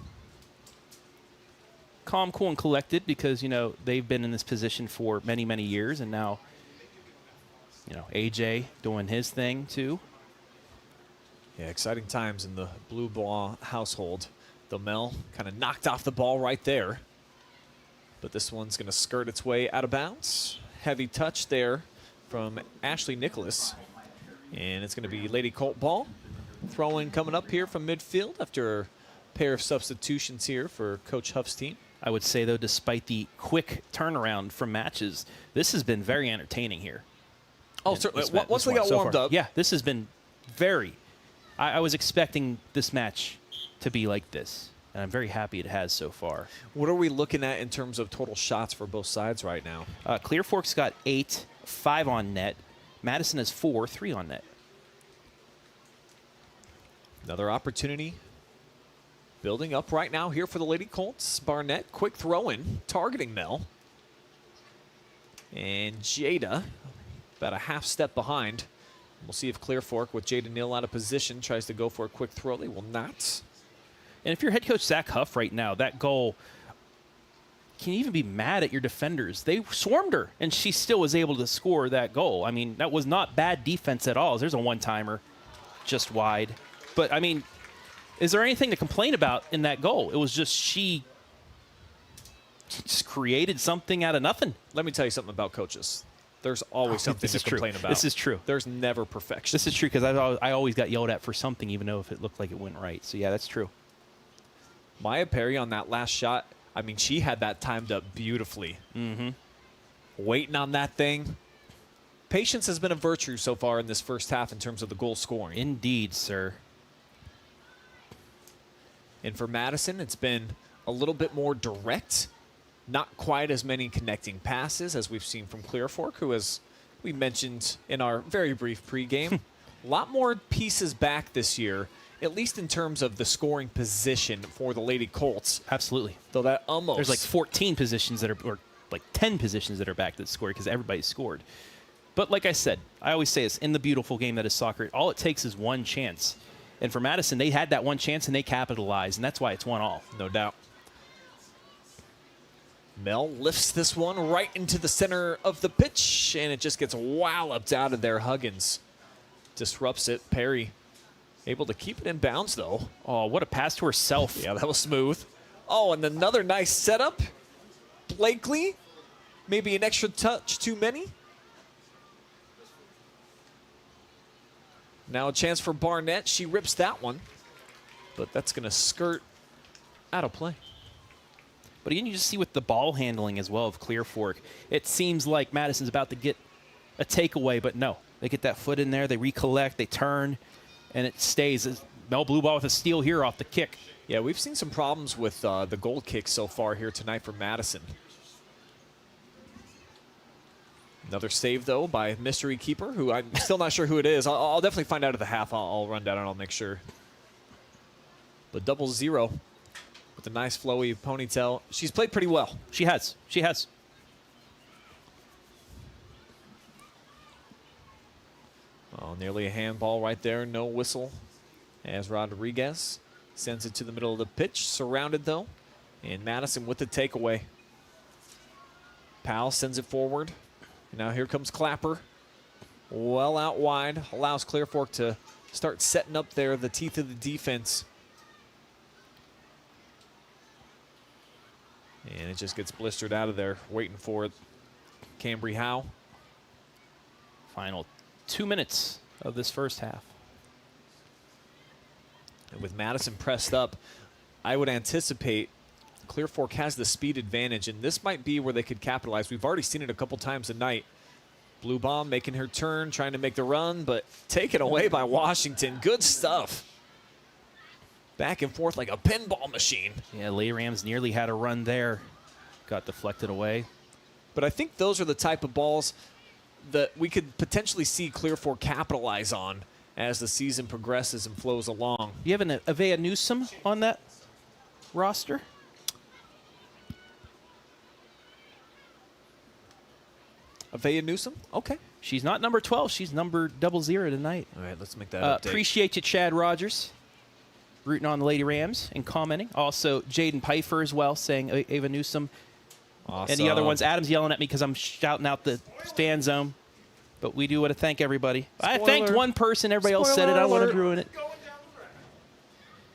Calm, cool, and collected because, they've been in this position for many, many years. And now, AJ doing his thing too. Yeah, exciting times in the Blue Ball household. The Mel kind of knocked off the ball right there. But this one's going to skirt its way out of bounds. Heavy touch there from Ashley Nicholas. And it's going to be Lady Colt ball. Throw-in coming up here from midfield after a pair of substitutions here for Coach Huff's team. I would say, though, despite the quick turnaround from matches, this has been very entertaining here. Oh, And certainly. this Once they one got so warmed far. up. Yeah, this has been very. I was expecting this match to be like this, and I'm very happy it has so far. What are we looking at in terms of total shots for both sides right now? Clear Fork's got 8, 5 on net. Madison has 4, 3 on net. Another opportunity building up right now here for the Lady Colts. Barnett, quick throw-in, targeting Mel. And Jada, about a half step behind. We'll see if Clear Fork, with Jada Neal out of position, tries to go for a quick throw. They will not. And if you're head coach Zach Huff right now, that goal, can you even be mad at your defenders? They swarmed her, and she still was able to score that goal. I mean, that was not bad defense at all. There's a one-timer just wide. But, I mean, is there anything to complain about in that goal? It was just she just created something out of nothing. Let me tell you something about coaches. There's always something to complain about. This is true. There's never perfection. This is true because I always got yelled at for something, even though if it looked like it went right. So, yeah, that's true. Maya Perry on that last shot, I mean, she had that timed up beautifully. Waiting on that thing. Patience has been a virtue so far in this first half in terms of the goal scoring. Indeed, sir. And for Madison, it's been a little bit more direct. Not quite as many connecting passes as we've seen from Clear Fork, who, as we mentioned in our very brief pregame, a lot more pieces back this year, at least in terms of the scoring position for the Lady Colts. Absolutely. Though that almost... There's like 14 positions that are, or like 10 positions that are back that scored because everybody scored. But like I said, I always say this, in the beautiful game that is soccer, all it takes is one chance. And for Madison, they had that one chance and they capitalized, and that's why it's 1-1. No doubt. Mel lifts this one right into the center of the pitch, and it just gets walloped out of there. Huggins disrupts it. Perry able to keep it in bounds, though. Oh, what a pass to herself. Yeah, that was smooth. Oh, and another nice setup. Blakely, maybe an extra touch too many. Now a chance for Barnett. She rips that one, but that's going to skirt out of play. But again, you just see with the ball handling as well of Clear Fork, it seems like Madison's about to get a takeaway, but no. They get that foot in there, they recollect, they turn, and it stays. Mel blue ball with a steal here off the kick. Yeah, we've seen some problems with the goal kick so far here tonight for Madison. Another save, though, by mystery keeper, who I'm still not sure who it is. I'll definitely find out at the half. I'll run down and I'll make sure. But 0-0 with a nice flowy ponytail. She's played pretty well. She has. She has. Oh, nearly a handball right there. No whistle as Rodriguez sends it to the middle of the pitch. Surrounded, though. And Madison with the takeaway. Powell sends it forward. Now here comes Clapper. Well out wide. Allows Clear Fork to start setting up there the teeth of the defense. And it just gets blistered out of there. Waiting for it. Cambry Howe. Final 2 minutes of this first half. And with Madison pressed up, I would anticipate Clear Fork has the speed advantage, and this might be where they could capitalize. We've already seen it a couple times tonight. Blue Bomb making her turn, trying to make the run, but taken away by Washington. Good stuff. Back and forth like a pinball machine. Yeah, Lady Rams nearly had a run there. Got deflected away. But I think those are the type of balls that we could potentially see Clear Fork capitalize on as the season progresses and flows along. You have an Avea Newsom on that roster? Avea Newsom? Okay. She's not number 12. She's number 00 tonight. All right, let's make that update. Appreciate you, Chad Rogers, rooting on the Lady Rams and commenting. Also, Jaden Pfeiffer as well, saying Ava Newsom. Awesome. And the other ones, Adam's yelling at me because I'm shouting out the fan zone. But we do want to thank everybody. I thanked one person. Everybody else said it. I don't want to ruin it.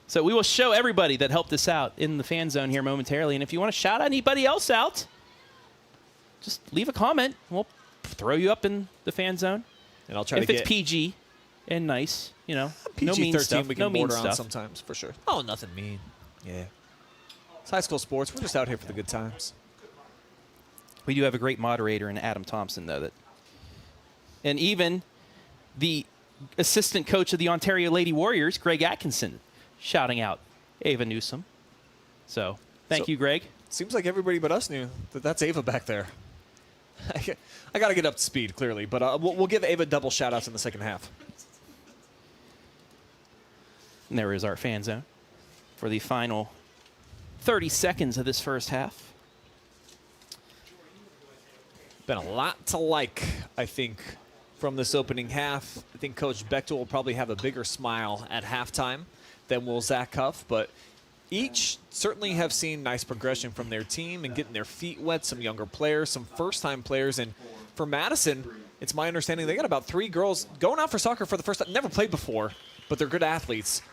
So we will show everybody that helped us out in the fan zone here momentarily. And if you want to shout anybody else out, just leave a comment. We'll throw you up in the fan zone. And I'll try to get... If it's PG and nice, you know, no PG-13 mean stuff. we can border on sometimes, for sure. Oh, nothing mean. Yeah. It's high school sports. We're just out here for the good times. We do have a great moderator in Adam Thompson, though. And even the assistant coach of the Ontario Lady Warriors, Greg Atkinson, shouting out Ava Newsom. So thank you, Greg. Seems like everybody but us knew that that's Ava back there. I got to get up to speed, clearly. But we'll give Ava double shout-outs in the second half. And there is our fan zone for the final 30 seconds of this first half. Been a lot to like, I think, from this opening half. I think Coach Bechtel will probably have a bigger smile at halftime than will Zach Huff, but each certainly have seen nice progression from their team and getting their feet wet, some younger players, some first-time players. And for Madison, it's my understanding they got about 3 girls going out for soccer for the first time, never played before, but they're good athletes.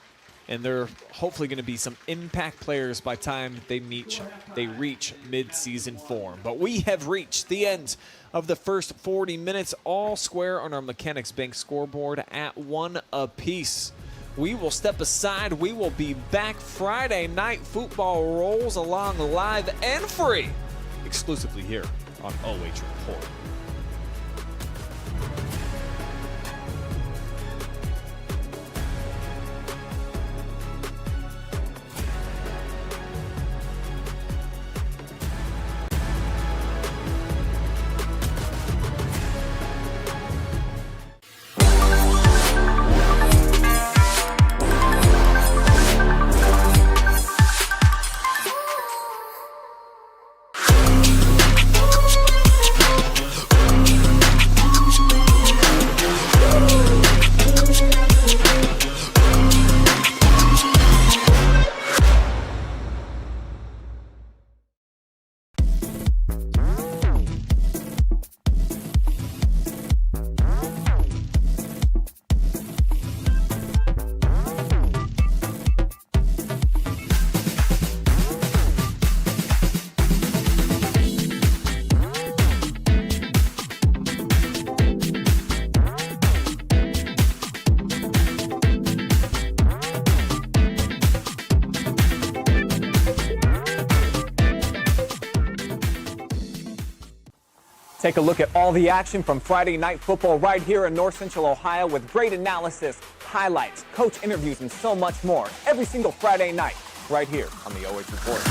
and they're hopefully going to be some impact players by the time they reach mid-season form. But we have reached the end of the first 40 minutes, all square on our Mechanics Bank scoreboard at 1 apiece. We will step aside. We will be back. Friday Night Football rolls along live and free, exclusively here on OH Report. Take a look at all the action from Friday Night Football right here in North Central Ohio with great analysis, highlights, coach interviews, and so much more every single Friday night right here on the OH Report.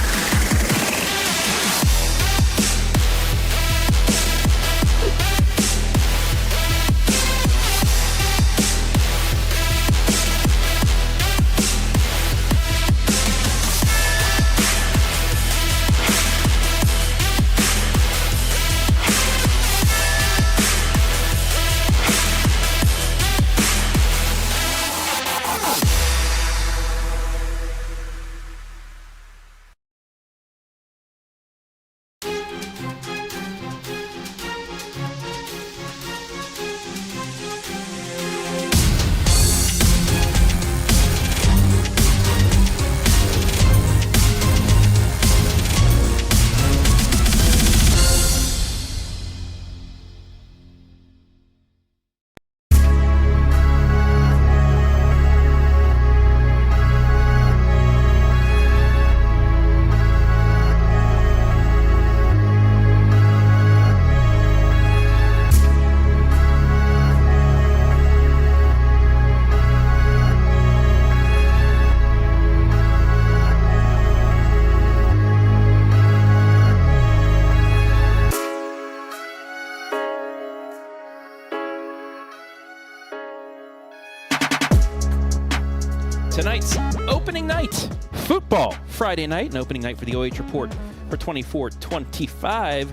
Tonight's opening night, football Friday night, an opening night for the OH Report for 24-25.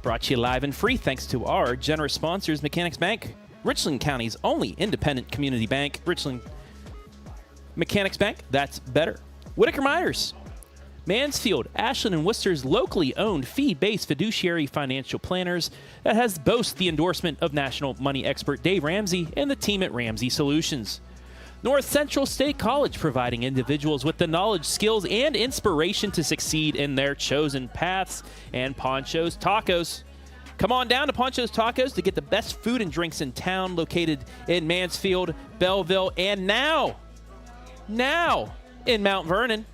Brought to you live and free thanks to our generous sponsors, Mechanics Bank, Richland County's only independent community bank. Richland Mechanics Bank, that's better. Whitaker Miners, Mansfield, Ashland, and Worcester's locally owned fee-based fiduciary financial planners that has boasts the endorsement of national money expert Dave Ramsey and the team at Ramsey Solutions. North Central State College, providing individuals with the knowledge, skills, and inspiration to succeed in their chosen paths. And Panchos Tacos. Come on down to Panchos Tacos to get the best food and drinks in town, located in Mansfield, Bellville, and now in Mount Vernon.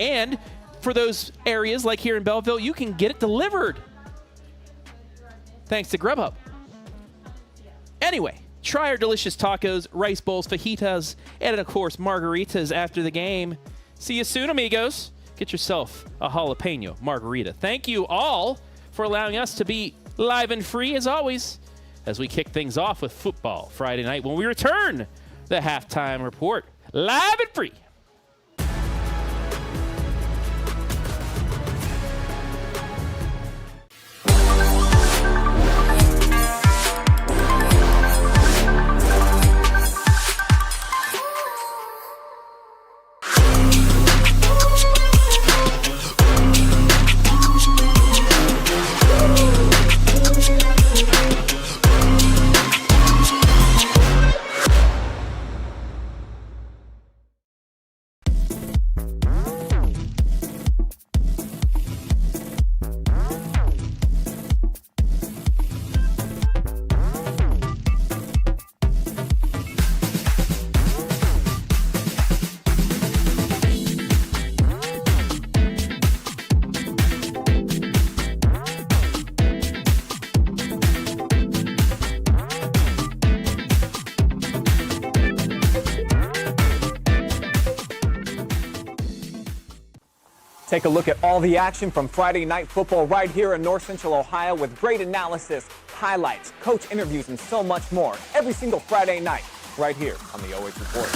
And for those areas like here in Bellville, you can get it delivered thanks to Grubhub. Anyway, try our delicious tacos, rice bowls, fajitas, and of course, margaritas after the game. See you soon, amigos. Get yourself a jalapeno margarita. Thank you all for allowing us to be live and free, as always, as we kick things off with football Friday night when we return the halftime report live and free. Take a look at all the action from Friday Night Football right here in North Central Ohio with great analysis, highlights, coach interviews, and so much more every single Friday night right here on the OH Report.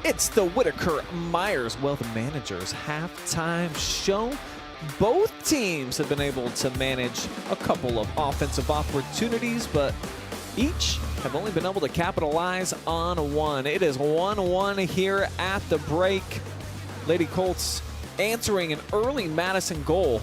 It's the Whitaker Myers Wealth Managers halftime show. Both teams have been able to manage a couple of offensive opportunities, but each have only been able to capitalize on one. It is 1-1 here at the break. Lady Colts answering an early Madison goal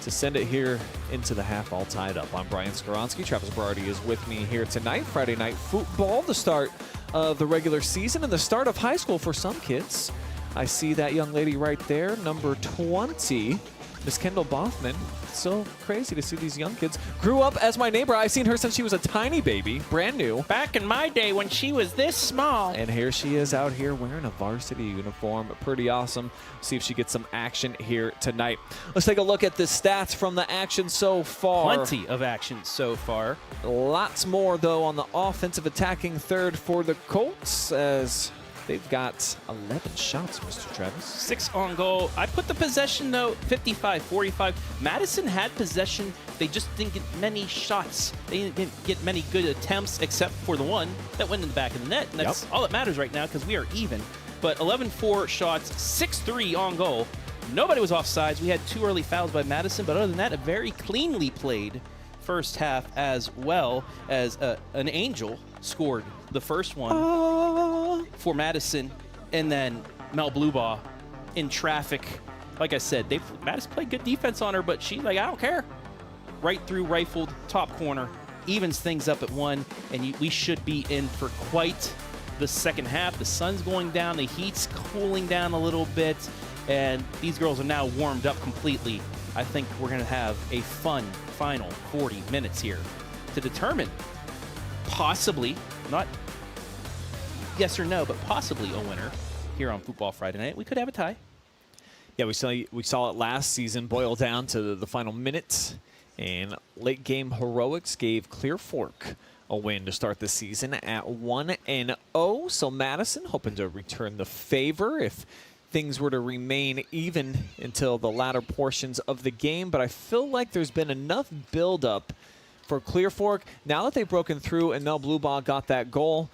to send it here into the half all tied up. I'm Brian Skowronski. Travis Berardi is with me here tonight. Friday Night Football, the start of the regular season and the start of high school for some kids. I see that young lady right there, number 20, Miss Kendall Bothman. So crazy to see these young kids. Grew up as my neighbor. I've seen her since she was a tiny baby, brand new. Back in my day when she was this small. And here she is out here wearing a varsity uniform. Pretty awesome. See if she gets some action here tonight. Let's take a look at the stats from the action so far. Plenty of action so far. Lots more, though, on the offensive attacking third for the Colts, as they've got 11 shots, Mr. Travis. 6 on goal. I put the possession, though, 55-45. Madison had possession. They just didn't get many shots. They didn't get many good attempts, except for the one that went in the back of the net. And that's all that matters right now, because we are even. But 11-4 shots, 6-3 on goal. Nobody was offsides. We had 2 early fouls by Madison, but other than that, a very cleanly played first half, as well as an Angel scored the first one for Madison, and then Mel Bluebaugh in traffic. Like I said, Madison played good defense on her, but she's like, I don't care. Right through, rifled, top corner, evens things up at 1, and we should be in for quite the second half. The sun's going down, the heat's cooling down a little bit, and these girls are now warmed up completely. I think we're going to have a fun final 40 minutes here to determine possibly, not yes or no, but possibly a winner here on Football Friday Night. We could have a tie. Yeah, we saw it last season boil down to the final minutes, and late game heroics gave Clear Fork a win to start the season at 1-0. So Madison hoping to return the favor if things were to remain even until the latter portions of the game. But I feel like there's been enough buildup for Clear Fork. Now that they've broken through and Mel Bluebaugh got that goal,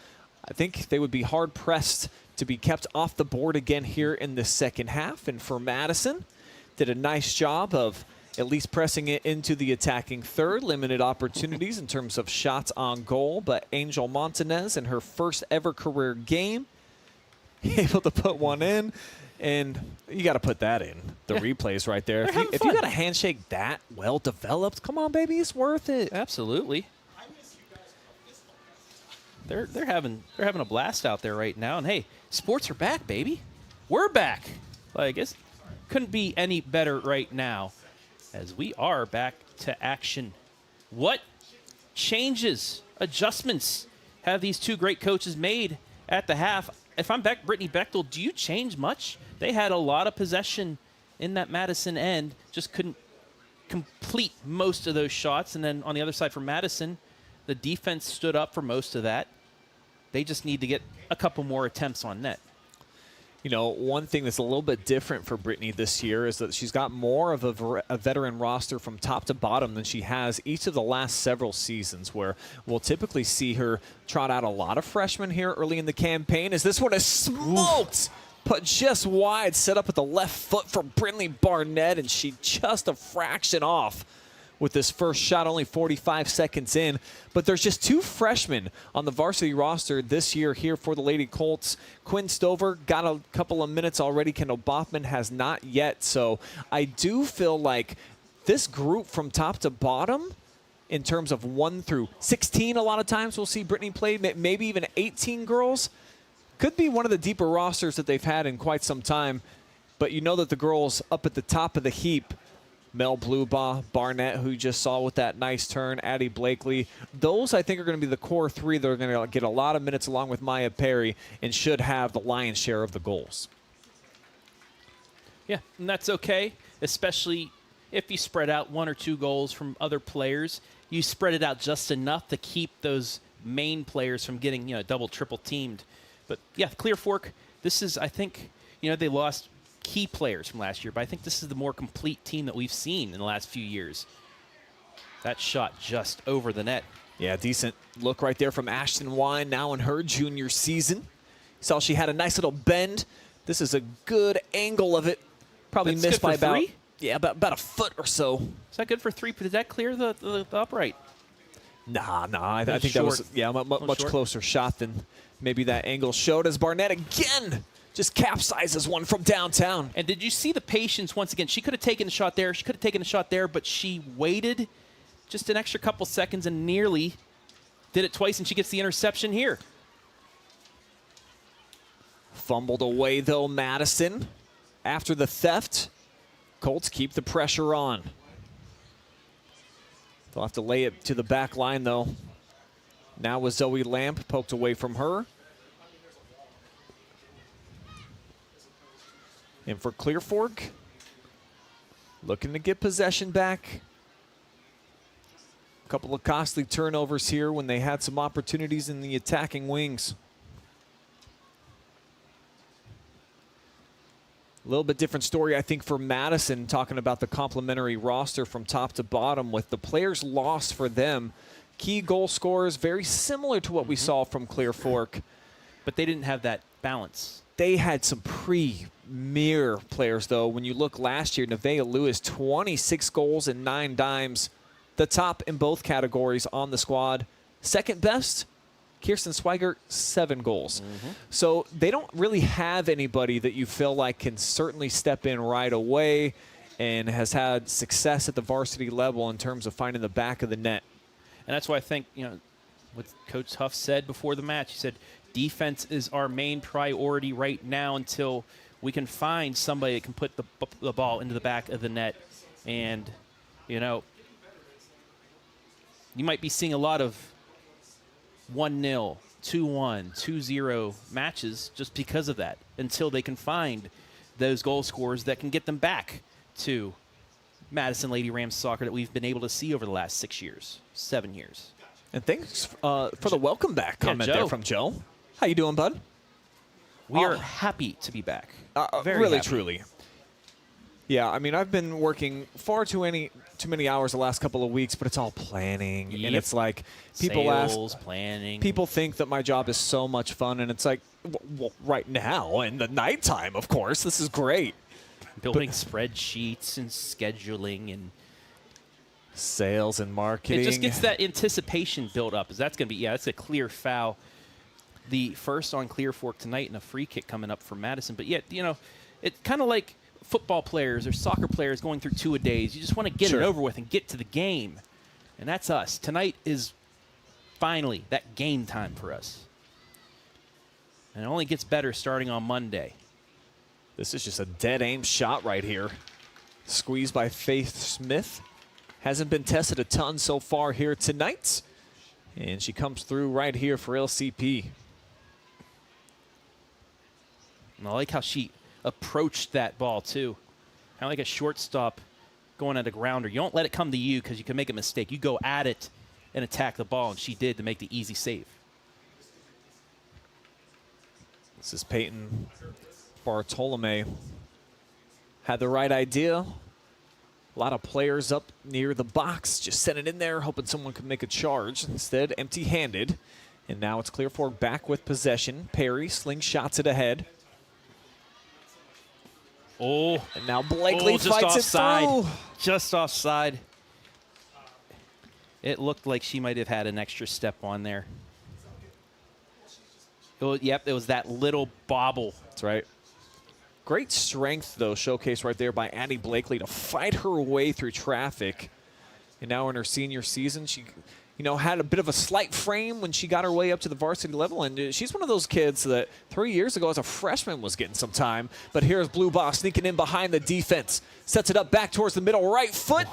I think they would be hard-pressed to be kept off the board again here in the second half. And for Madison, did a nice job of at least pressing it into the attacking third. Limited opportunities in terms of shots on goal, but Angel Montanez in her first ever career game able to put one in, and you got to put that in the replays right there. If you got a handshake that well developed, come on, baby, it's worth it. Absolutely. They're having a blast out there right now, and hey, sports are back, baby. We're back. Like, it couldn't be any better right now, as we are back to action. What changes, adjustments have these two great coaches made at the half? If I'm Brittany Bechtel, do you change much? They had a lot of possession in that Madison end, just couldn't complete most of those shots. And then on the other side for Madison, the defense stood up for most of that. They just need to get a couple more attempts on net. You know, one thing that's a little bit different for Britney this year is that she's got more of a veteran roster from top to bottom than she has each of the last several seasons, where we'll typically see her trot out a lot of freshmen here early in the campaign. As this one is smoked, put just wide, set up with the left foot for Brinlee Barnett, and she just a fraction off with this first shot, only 45 seconds in. But there's just two freshmen on the varsity roster this year here for the Lady Colts. Quinn Stover got a couple of minutes already. Kendall Bothman has not yet. So I do feel like this group from top to bottom, in terms of 1 through 16, a lot of times we'll see Britney play, maybe even 18 girls, could be one of the deeper rosters that they've had in quite some time. But you know that the girls up at the top of the heap, Mel Bluebaugh, Barnett, who you just saw with that nice turn, Addie Blakely. Those, I think, are going to be the core three that are going to get a lot of minutes along with Maya Perry and should have the lion's share of the goals. Yeah, and that's okay, especially if you spread out 1 or 2 goals from other players. You spread it out just enough to keep those main players from getting, double, triple teamed. But, yeah, Clear Fork, this is, I think, they lost key players from last year, but I think this is the more complete team that we've seen in the last few years. That shot just over the net. Yeah, decent look right there from Ashton Wine, now in her junior season. Saw she had a nice little bend. This is a good angle of it. Probably That's missed by about, three? Yeah, about a foot or so. Is that good for 3? Did that clear the upright? Nah, I think short. that was much short. closer shot than maybe that angle showed, as Barnett again just capsizes one from downtown. And did you see the patience once again? She could have taken the shot there. She could have taken the shot there, but she waited just an extra couple seconds and nearly did it twice, and she gets the interception here. Fumbled away, though, Madison. After the theft, Colts keep the pressure on. They'll have to lay it to the back line, though. Now with Zoe Lamp poked away from her. And for Clear Fork, looking to get possession back. A couple of costly turnovers here when they had some opportunities in the attacking wings. A little bit different story, I think, for Madison, talking about the complementary roster from top to bottom with the players lost for them. Key goal scorers, very similar to what we saw from Clear Fork. But they didn't have that balance. They had some premier players, though. When you look last year, Nevaeh Lewis, 26 goals and 9 dimes. The top in both categories on the squad. Second best, Kirsten Swigert, 7 goals. So they don't really have anybody that you feel like can certainly step in right away and has had success at the varsity level in terms of finding the back of the net. And that's why I think, what Coach Huff said before the match, he said, defense is our main priority right now until we can find somebody that can put the ball into the back of the net. And, you might be seeing a lot of 1-0, 2-1, 2-0 matches just because of that, until they can find those goal scorers that can get them back to Madison Lady Rams soccer that we've been able to see over the last 6 years, 7 years. And thanks for the welcome back comment there from Joe. How you doing, bud? We are happy to be back. Very really, happy. truly. Yeah, I mean, I've been working far too many hours the last couple of weeks, but it's all planning. Yep. And it's like Sales, planning. People think that my job is so much fun, and it's like, well, right now, in the nighttime, of course, this is great. Building spreadsheets and scheduling and sales and marketing. it just gets that anticipation built up. That's going to be, that's a clear foul. The first on Clear Fork tonight and a free kick coming up for Madison. But yet, you know, it's kind of like football players or soccer players going through two-a-days. You just want to get it over with and get to the game. And that's us. Tonight is finally that game time for us. And it only gets better starting on Monday. This is just a dead-aim shot right here. Squeezed by Faith Smith. Hasn't been tested a ton so far here tonight. And she comes through right here for LCP. And I like how she approached that ball, too. Kind of like a shortstop going at a grounder. You don't let it come to you because you can make a mistake. You go at it and attack the ball, and she did to make the easy save. This is Peyton Bartolome. Had the right idea. A lot of players up near the box. Just sent it in there, hoping someone could make a charge. Instead, empty-handed. And now it's Clear Fork back with possession. Perry slingshots it ahead. Oh. And now Blakely fights it through. Just offside. It looked like she might have had an extra step on there. Yep, it was that little bobble. That's right. Great strength, though, showcased right there by Addie Blakely to fight her way through traffic. And now in her senior season, she, you know, had a bit of a slight frame when she got her way up to the varsity level. And she's one of those kids that 3 years ago as a freshman was getting some time. But here's Blue Boss sneaking in behind the defense. Sets it up back towards the middle right foot.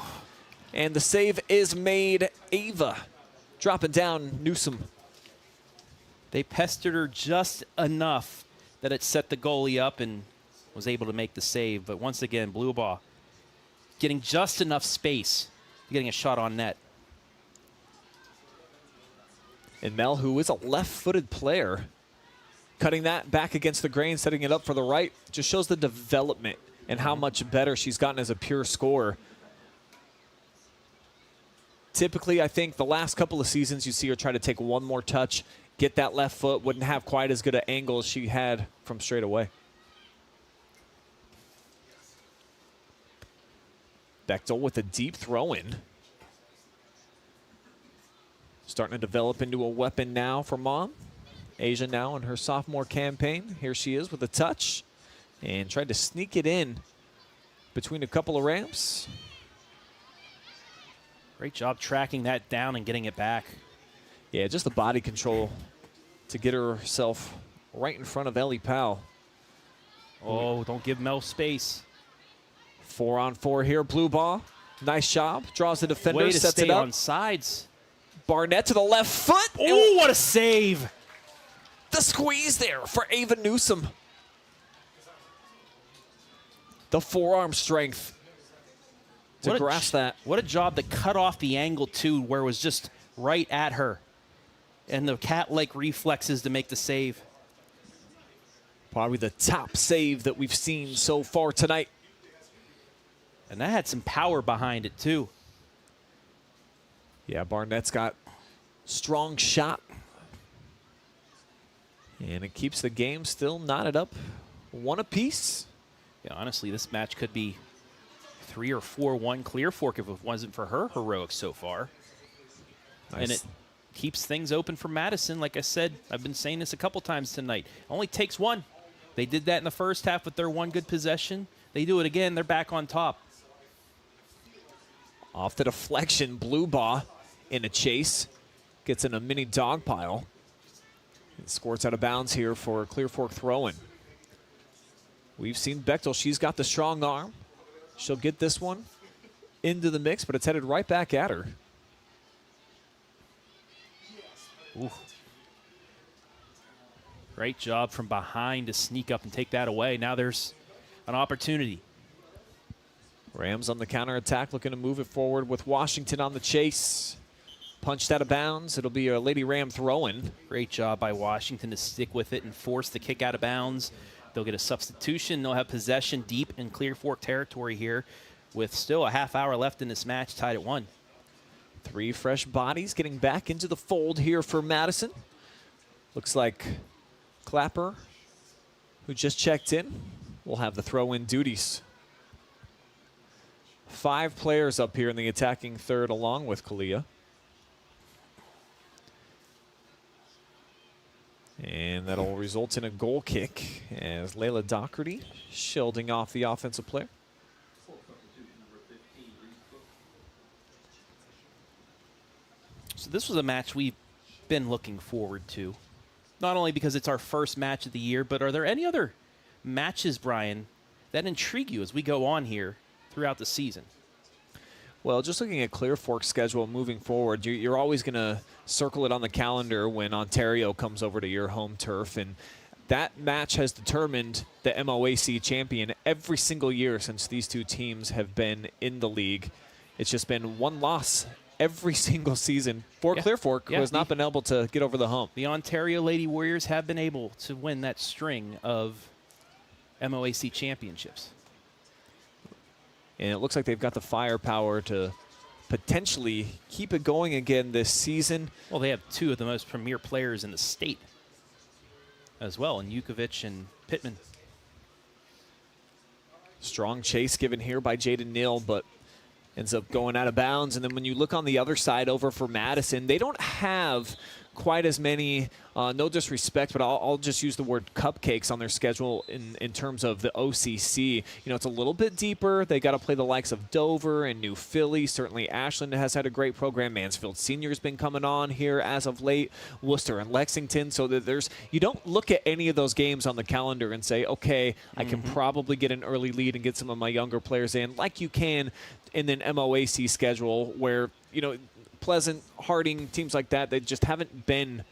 And the save is made. Ava dropping down Newsom. They pestered her just enough that it set the goalie up and was able to make the save. But once again, Blue Ball getting just enough space, getting a shot on net. And Mel, who is a left-footed player, cutting that back against the grain, setting it up for the right, just shows the development and how much better she's gotten as a pure scorer. Typically, I think the last couple of seasons, you see her try to take one more touch, get that left foot, wouldn't have quite as good an angle as she had from straight away. Bechtel with a deep throw-in. Starting to develop into a weapon now for Mom. Asia now in her sophomore campaign. Here she is with a touch. And tried to sneak it in between a couple of ramps. Great job tracking that down and getting it back. Yeah, just the body control to get herself right in front of Ellie Powell. Oh, don't give Mel space. 4-on-4 here, Blue Ball. Nice job. Draws the defender, Way to sets stay it up. on sides. Barnett to the left foot. Oh, what a save. The squeeze there for Ava Newsom. The forearm strength to grasp that. What a job to cut off the angle, too, where it was just right at her. And the cat-like reflexes to make the save. Probably the top save that we've seen so far tonight. And that had some power behind it, too. Yeah, Barnett's got strong shot. And it keeps the game still knotted up. One apiece. Yeah, honestly, this match could be 3 or 4-1 Clear Fork if it wasn't for her heroics so far. Nice. And it keeps things open for Madison. Like I said, I've been saying this a couple times tonight. Only takes one. They did that in the first half with their one good possession. They do it again, they're back on top. Off the deflection, Blue Ball in a chase. Gets in a mini dog pile. And squirts out of bounds here for a Clear Fork throw-in. We've seen Bechtel. She's got the strong arm. She'll get this one into the mix, but it's headed right back at her. Ooh. Great job from behind to sneak up and take that away. Now there's an opportunity. Rams on the counterattack, looking to move it forward with Washington on the chase. punched out of bounds. It'll be a Lady Ram throw-in. Great job by Washington to stick with it and force the kick out of bounds. They'll get a substitution. They'll have possession deep in Clear Fork territory here with still a half hour left in this match, tied at 1. 3 fresh bodies getting back into the fold here for Madison. Looks like Clapper, who just checked in, will have the throw-in duties. 5 players up here in the attacking third along with Kalia. And that'll result in a goal kick as Layla Doherty shielding off the offensive player. So this was a match we've been looking forward to. Not only because it's our first match of the year, but are there any other matches, Brian, that intrigue you as we go on here throughout the season? Well, just looking at Clear Fork's schedule moving forward, you're always going to circle it on the calendar when Ontario comes over to your home turf. And that match has determined the MOAC champion every single year since these two teams have been in the league. It's just been one loss every single season for Clear Fork, who has not been able to get over the hump. The Ontario Lady Warriors have been able to win that string of MOAC championships. And it looks like they've got the firepower to potentially keep it going again this season. Well, they have 2 of the most premier players in the state as well, in Yukovic and Pittman. Strong chase given here by Jaden Neal, but ends up going out of bounds. And then when you look on the other side over for Madison, they don't have quite as many, no disrespect, but I'll just use the word cupcakes on their schedule in terms of the OCC. You know, it's a little bit deeper. They got to play the likes of Dover and New Philly. Certainly Ashland has had a great program. Mansfield Senior's been coming on here as of late. Worcester and Lexington. So that you don't look at any of those games on the calendar and say, okay, I can probably get an early lead and get some of my younger players in, like you can in an MOAC schedule where, you know, Pleasant, Harding, teams like that, they just haven't been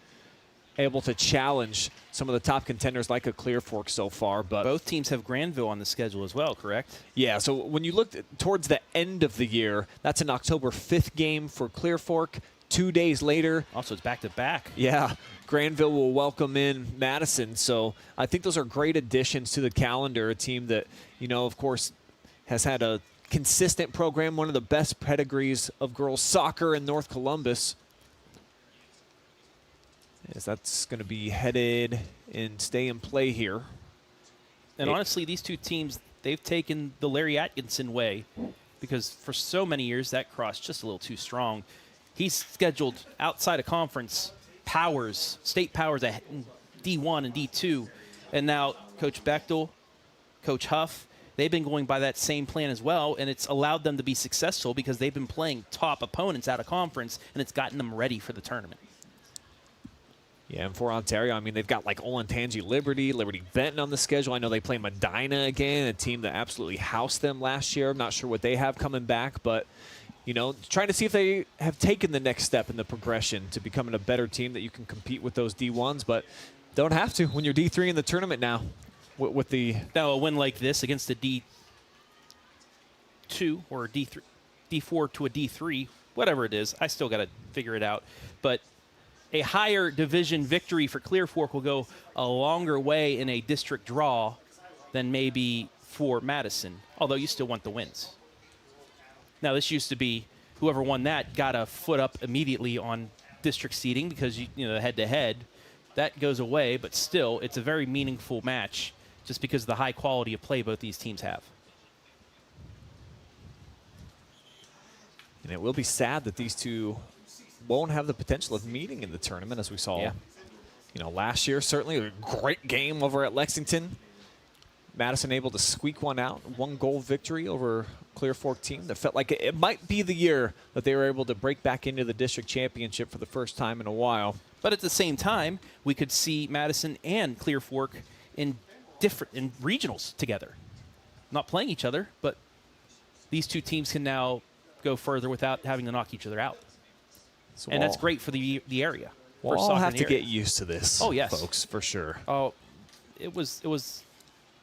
able to challenge some of the top contenders like a Clear Fork so far. But both teams have Granville on the schedule as well, correct? Yeah, so when you look towards the end of the year, that's an October 5th game for Clear Fork. 2 days later. Also, it's back-to-back. Yeah, Granville will welcome in Madison. So I think those are great additions to the calendar, a team that, you know, of course, has had a consistent program, one of the best pedigrees of girls soccer in North Columbus. As that's going to be headed and stay in play here. And honestly, these two teams, they've taken the Larry Atkinson way because for so many years that cross just a little too strong. He's scheduled outside of conference powers, state powers at D1 and D2. And now Coach Bechtel, Coach Huff, they've been going by that same plan as well, and it's allowed them to be successful because they've been playing top opponents out of conference, and it's gotten them ready for the tournament. Yeah, and for Ontario, I mean, they've got like Olentangy Liberty Benton on the schedule. I know they play Medina again, a team that absolutely housed them last year. I'm not sure what they have coming back, but, you know, trying to see if they have taken the next step in the progression to becoming a better team that you can compete with those D1s, but don't have to when you're D3 in the tournament now. With the now a win like this against a D2 or a D3, D4 to a D3, whatever it is, I still got to figure it out. But a higher division victory for Clear Fork will go a longer way in a district draw than maybe for Madison, although you still want the wins. Now, this used to be whoever won that got a foot up immediately on district seeding because, you know, head-to-head. That goes away, but still, it's a very meaningful match just because of the high quality of play both these teams have. And it will be sad that these two won't have the potential of meeting in the tournament, as we saw, you know, last year. Certainly a great game over at Lexington. Madison able to squeak one out, 1-goal victory over Clear Fork team that felt like it might be the year that they were able to break back into the district championship for the first time in a while. But at the same time, we could see Madison and Clear Fork in regionals together. Not playing each other, but these two teams can now go further without having to knock each other out. So and that's great for the area. We'll all have to get used to this, folks, for sure. Oh, it was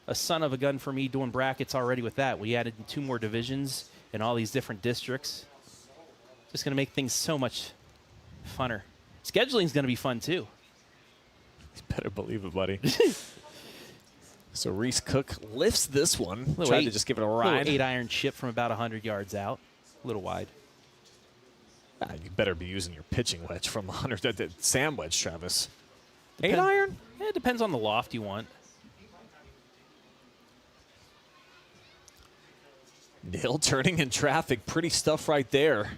a son of a gun for me doing brackets already with that. We added 2 more divisions in all these different districts. Just going to make things so much Funner. Scheduling's going to be fun, too. You better believe it, buddy. So Reese Cook lifts this one. Tried to just give it a ride. 8-iron chip from about 100 yards out. A little wide. You better be using your pitching wedge from 100. Sam wedge, Travis. 8-iron? Yeah, it depends on the loft you want. Nil turning in traffic. Pretty stuff right there.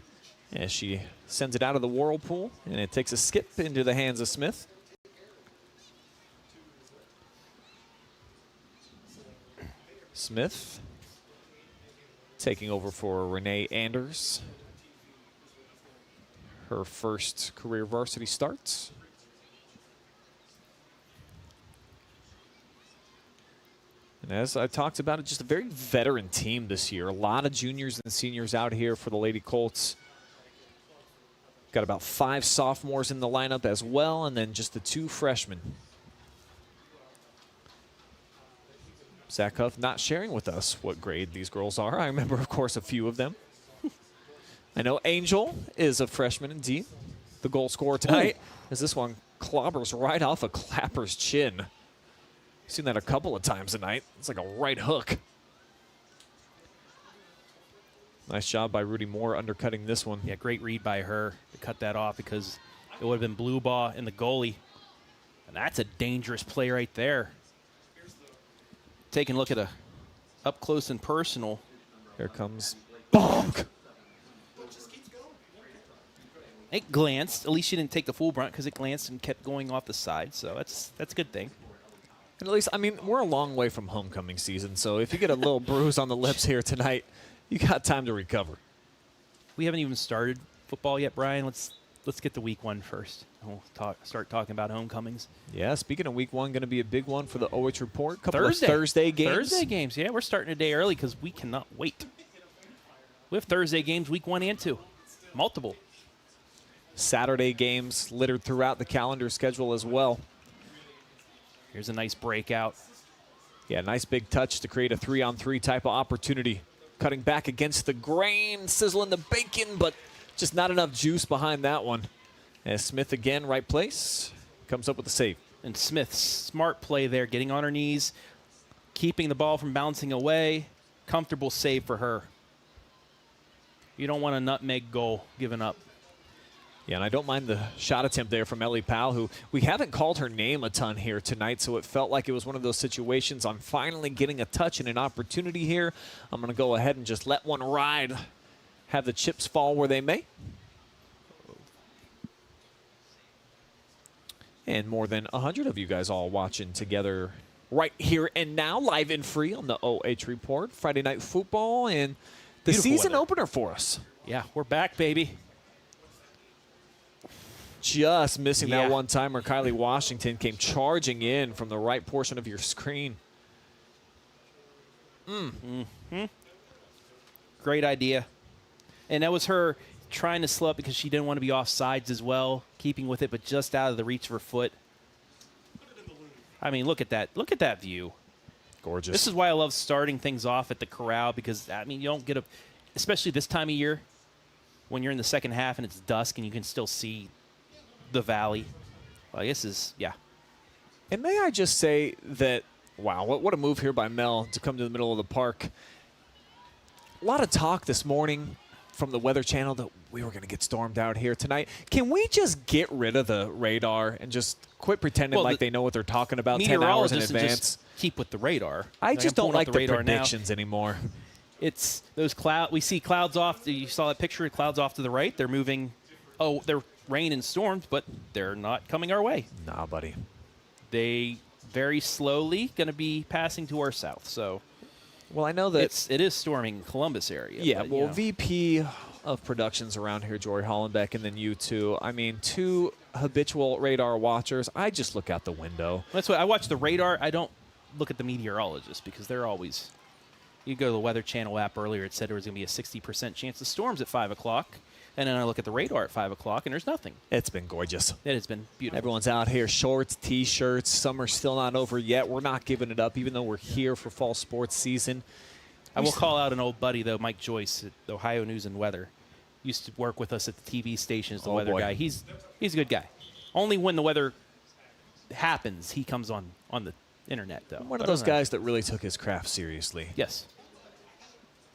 As she sends it out of the whirlpool, and it takes a skip into the hands of Smith. Smith taking over for Renee Anders. Her first career varsity starts. And as I talked about it, just a very veteran team this year. A lot of juniors and seniors out here for the Lady Colts. Got about 5 sophomores in the lineup as well, and then just the 2 freshmen. Zach Huff not sharing with us what grade these girls are. I remember, of course, a few of them. I know Angel is a freshman indeed. The goal scorer tonight, as this one clobbers right off of Clapper's chin. Seen that a couple of times tonight. It's like a right hook. Nice job by Rudy Moore undercutting this one. Yeah, great read by her to cut that off because it would have been blue ball in the goalie. And that's a dangerous play right there. Taking a look at a up close and personal. Here comes bonk. It glanced. At least she didn't take the full brunt because it glanced and kept going off the side. So that's a good thing. And at least, I mean, we're a long way from homecoming season. So if you get a little bruise on the lips here tonight, you got time to recover. We haven't even started football yet, Brian. Let's get to week 1 first. We'll start talking about homecomings. Yeah, speaking of week 1, going to be a big one for the OH Report. Couple of Thursday games. Thursday games, yeah. We're starting a day early because we cannot wait. We have Thursday games week 1 and 2. Multiple. Saturday games littered throughout the calendar schedule as well. Here's a nice breakout. Yeah, nice big touch to create a 3-on-3 type of opportunity. Cutting back against the grain, sizzling the bacon, but just not enough juice behind that one. As Smith again, right place, comes up with the save. And Smith's smart play there, getting on her knees, keeping the ball from bouncing away. Comfortable save for her. You don't want a nutmeg goal given up. Yeah, and I don't mind the shot attempt there from Ellie Powell, who we haven't called her name a ton here tonight, so it felt like it was one of those situations. I'm finally getting a touch and an opportunity here. I'm going to go ahead and just let one ride, have the chips fall where they may. And more than 100 of you guys all watching together right here and now, live and free on the OH Report. Friday Night Football and the Beautiful season weather. opener for us. Yeah, we're back, baby. Just missing that one time where Kylie Washington came charging in from the right portion of your screen. Great idea. And that was her trying to slow up because she didn't want to be off sides as well, keeping with it, but just out of the reach of her foot. I mean, look at that. Look at that view. Gorgeous. This is why I love starting things off at the corral because, I mean, you don't get especially this time of year when you're in the second half and it's dusk and you can still see the valley. Well, this is, yeah. And may I just say that, wow, what a move here by Mel to come to the middle of the park. A lot of talk this morning from the Weather Channel that we were going to get stormed out here tonight. Can we just get rid of the radar and just quit pretending like they know what they're talking about 10 hours in advance? Just keep with the radar. I just don't like the radar predictions anymore. It's those clouds. We see clouds off. You saw that picture of clouds off to the right. They're moving. Oh, they're rain and storms, but they're not coming our way. Nah, buddy. They very slowly going to be passing to our south. So, well, I know that it is storming Columbus area. Yeah, but, well, VP of productions around here, Jory Hollenbeck, and then you two. I mean, 2 habitual radar watchers. I just look out the window. That's why I watch the radar. I don't look at the meteorologists because they're always. You go to the Weather Channel app earlier. It said there was going to be a 60% chance of storms at 5 o'clock. And then I look at the radar at 5 o'clock, and there's nothing. It's been gorgeous. It has been beautiful. Everyone's out here, shorts, T-shirts. Summer's still not over yet. We're not giving it up, even though we're here for fall sports season. I will call out an old buddy, though, Mike Joyce at Ohio News and Weather. used to work with us at the TV station as the Oh, weather boy. guy. He's a good guy. Only when the weather happens, he comes on the internet, though. One of those guys that really took his craft seriously. Yes.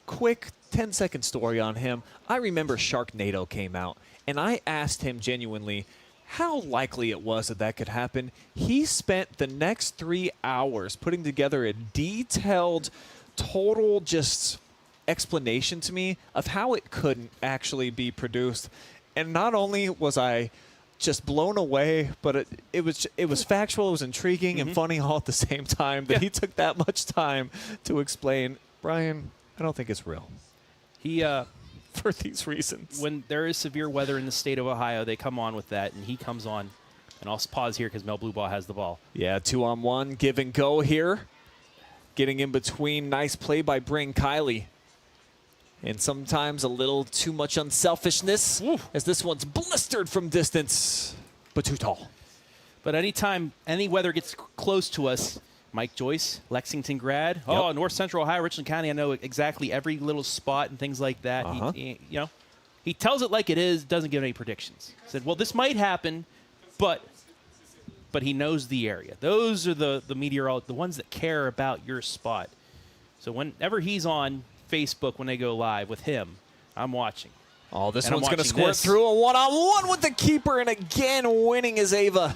Quick 10-second story on him. I remember Sharknado came out, and I asked him genuinely how likely it was that could happen. He spent the next 3 hours putting together a detailed, total just explanation to me of how it couldn't actually be produced. And not only was I just blown away, but it was factual, it was intriguing and funny all at the same time that he took that much time to explain. Brian, I don't think it's real. He for these reasons. When there is severe weather in the state of Ohio, they come on with that, and he comes on. And I'll pause here because Mel Blueball has the ball. Yeah, 2-on-1, give and go here. Getting in between, nice play by Bryn Kiley. And sometimes a little too much unselfishness as this one's blistered from distance, but too tall. But anytime any weather gets close to us, Mike Joyce, Lexington grad. Oh, North Central Ohio, Richland County. I know exactly every little spot and things like that. He tells it like it is, doesn't give any predictions. Said, well, this might happen, but he knows the area. Those are the meteorologists, the ones that care about your spot. So whenever he's on Facebook when they go live with him, I'm watching. Oh, this And I'm one's going to watching squirt this. through a one-on-one with the keeper, and again winning is Ava.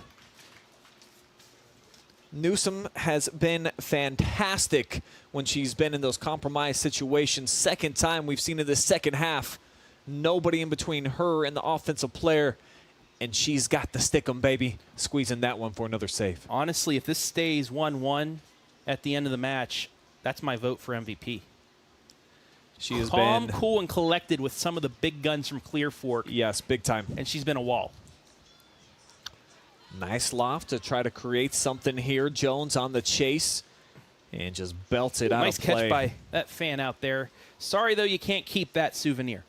Newsom has been fantastic when she's been in those compromised situations. Second time we've seen in the second half. Nobody in between her and the offensive player, and she's got the stick 'em, baby. Squeezing that one for another save. Honestly, if this stays 1-1 at the end of the match, that's my vote for MVP. She has Calm, been cool, and collected with some of the big guns from Clear Fork. Yes, big time. And she's been a wall. Nice loft to try to create something here. Jones on the chase and just belts it out Nice of play. catch by that fan out there. Sorry, though, you can't keep that souvenir.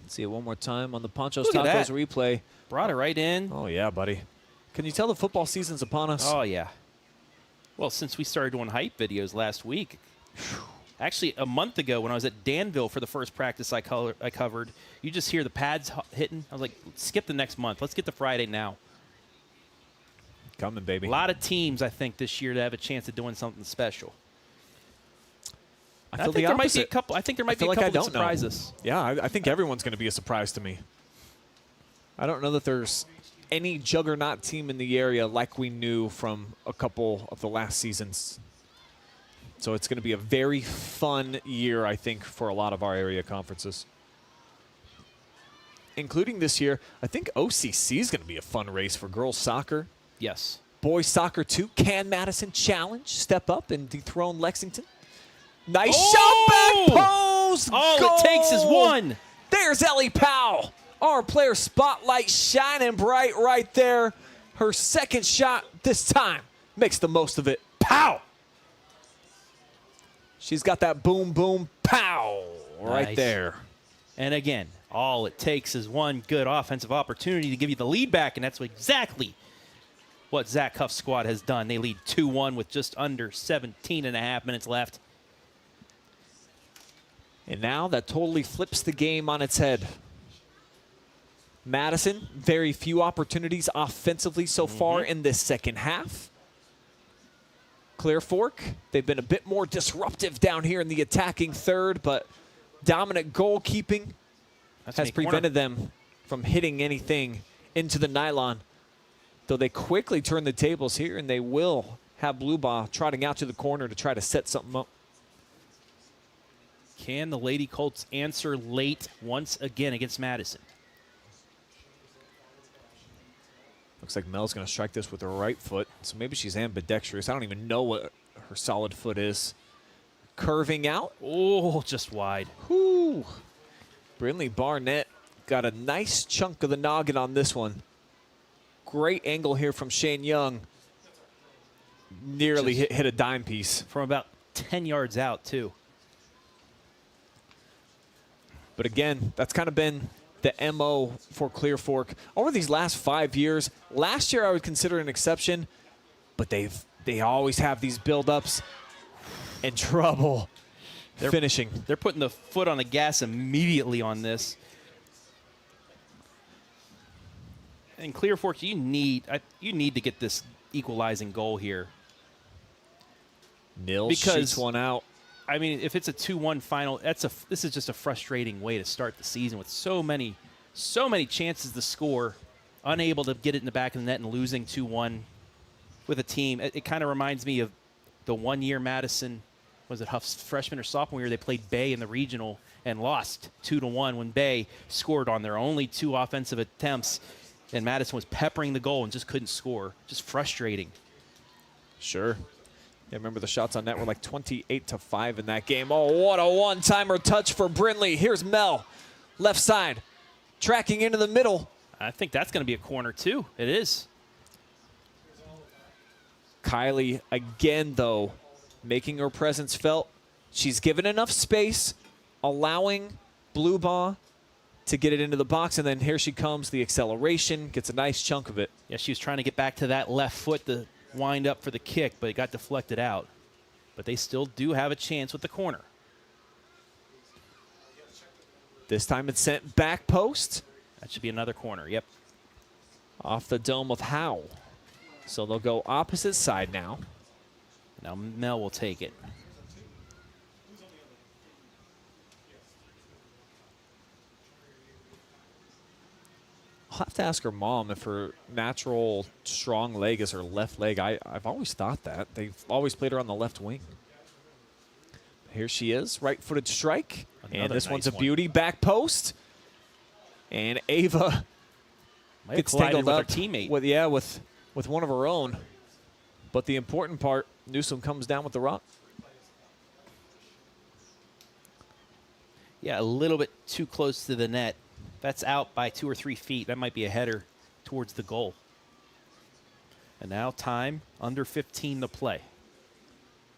Let's see it one more time on the Panchos Look at Tacos that. replay. Brought it right in. Oh, yeah, buddy. Can you tell the football season's upon us? Oh, yeah. Well, since we started doing hype videos last week, actually a month ago when I was at Danville for the first practice I covered, you just hear the pads hitting. I was like, skip the next month. Let's get to Friday now. Coming, baby. A lot of teams, I think, this year to have a chance of doing something special. I think there might be a couple. I think there might be a couple that surprise us. Yeah, I think everyone's going to be a surprise to me. I don't know that there's any juggernaut team in the area like we knew from a couple of the last seasons. So it's going to be a very fun year, I think, for a lot of our area conferences. Including this year, I think OCC is going to be a fun race for girls soccer. Yes. Boys soccer, too. Can Madison challenge, step up, and dethrone Lexington? Nice Oh! shot back post. All Goal! it takes is one. There's Ellie Powell. Our player spotlight shining bright right there. Her second shot this time makes the most of it. Pow! She's got that boom, boom, pow right Nice. there. And again, all it takes is one good offensive opportunity to give you the lead back, and that's exactly what Zach Huff's squad has done. They lead 2-1 with just under 17 and a half minutes left. And now that totally flips the game on its head. Madison, very few opportunities offensively so far in this second half. Clear Fork, they've been a bit more disruptive down here in the attacking third, but dominant goalkeeping has prevented them from hitting anything into the nylon. Though they quickly turn the tables here, and they will have Blue Ball trotting out to the corner to try to set something up. Can the Lady Colts answer late once again against Madison? Looks like Mel's going to strike this with her right foot, so maybe she's ambidextrous. I don't even know what her solid foot is. Curving out. Oh, just wide. Whoo. Brinlee Barnett got a nice chunk of the noggin on this one. Great angle here from Shane Young. Nearly hit a dime piece. From about 10 yards out, too. But again, that's kind of been the MO for Clear Fork over these last 5 years. Last year I would consider an exception, but they always have these build-ups and trouble finishing. They're putting the foot on the gas immediately on this. And Clear Fork, you need to get this equalizing goal here. Nils shoots one out. I mean, if it's a 2-1 final, this is just a frustrating way to start the season with so many chances to score, unable to get it in the back of the net and losing 2-1 with a team. It kind of reminds me of the 1 year Madison, was it Huff's freshman or sophomore year, they played Bay in the regional and lost 2-1 when Bay scored on their only 2 offensive attempts, and Madison was peppering the goal and just couldn't score. Just frustrating. Sure. Yeah, remember the shots on net were like 28-5 in that game. Oh, what a one-timer touch for Brinlee. Here's Mel, left side, tracking into the middle. I think that's going to be a corner too. It is. Kylie again, though, making her presence felt. She's given enough space, allowing Blue Ball to get it into the box, and then here she comes, the acceleration, gets a nice chunk of it. Yeah, she was trying to get back to that left foot to wind up for the kick, but it got deflected out. But they still do have a chance with the corner. This time it's sent back post. That should be another corner, yep. Off the dome of Howe. So they'll go opposite side now. Now Mel will take it. I'll have to ask her mom if her natural strong leg is her left leg. I've always thought that. They've always played her on the left wing. Here she is, right-footed strike. And this one's a beauty. Back post. And Ava gets tangled up with her teammate. With one of her own. But the important part, Newsom comes down with the rock. Yeah, a little bit too close to the net. That's out by 2 or 3 feet. That might be a header towards the goal. And now time, under 15 to play.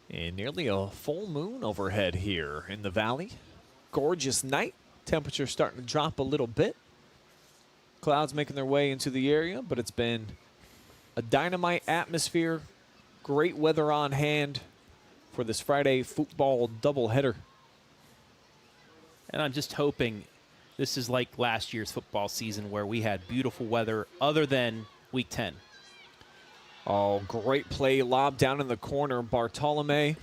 And nearly a full moon overhead here in the valley. Gorgeous night. Temperature starting to drop a little bit. Clouds making their way into the area, but it's been a dynamite atmosphere. Great weather on hand for this Friday football doubleheader. And I'm just hoping this is like last year's football season where we had beautiful weather other than week 10. Oh, great play. Lob down in the corner. Bartolome.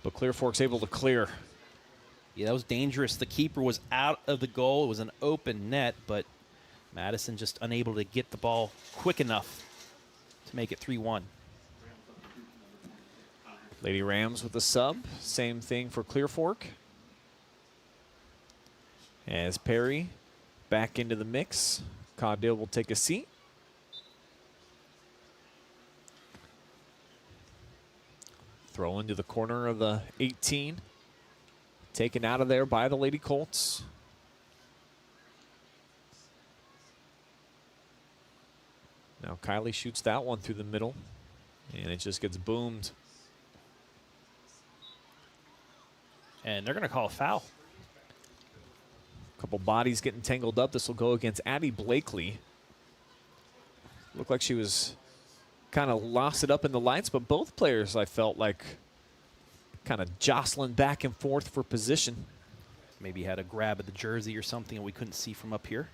But Clear Fork's able to clear. Yeah, that was dangerous. The keeper was out of the goal. It was an open net, but Madison just unable to get the ball quick enough to make it 3-1. Lady Rams with the sub. Same thing for Clear Fork. As Perry back into the mix. Caudill will take a seat. Throw into the corner of the 18. Taken out of there by the Lady Colts. Now Kylie shoots that one through the middle. And it just gets boomed. And they're going to call a foul. Couple bodies getting tangled up. This will go against Addie Blakely. Looked like she was kind of lost it up in the lights, but both players, I felt like, kind of jostling back and forth for position. Maybe had a grab at the jersey or something and we couldn't see from up here.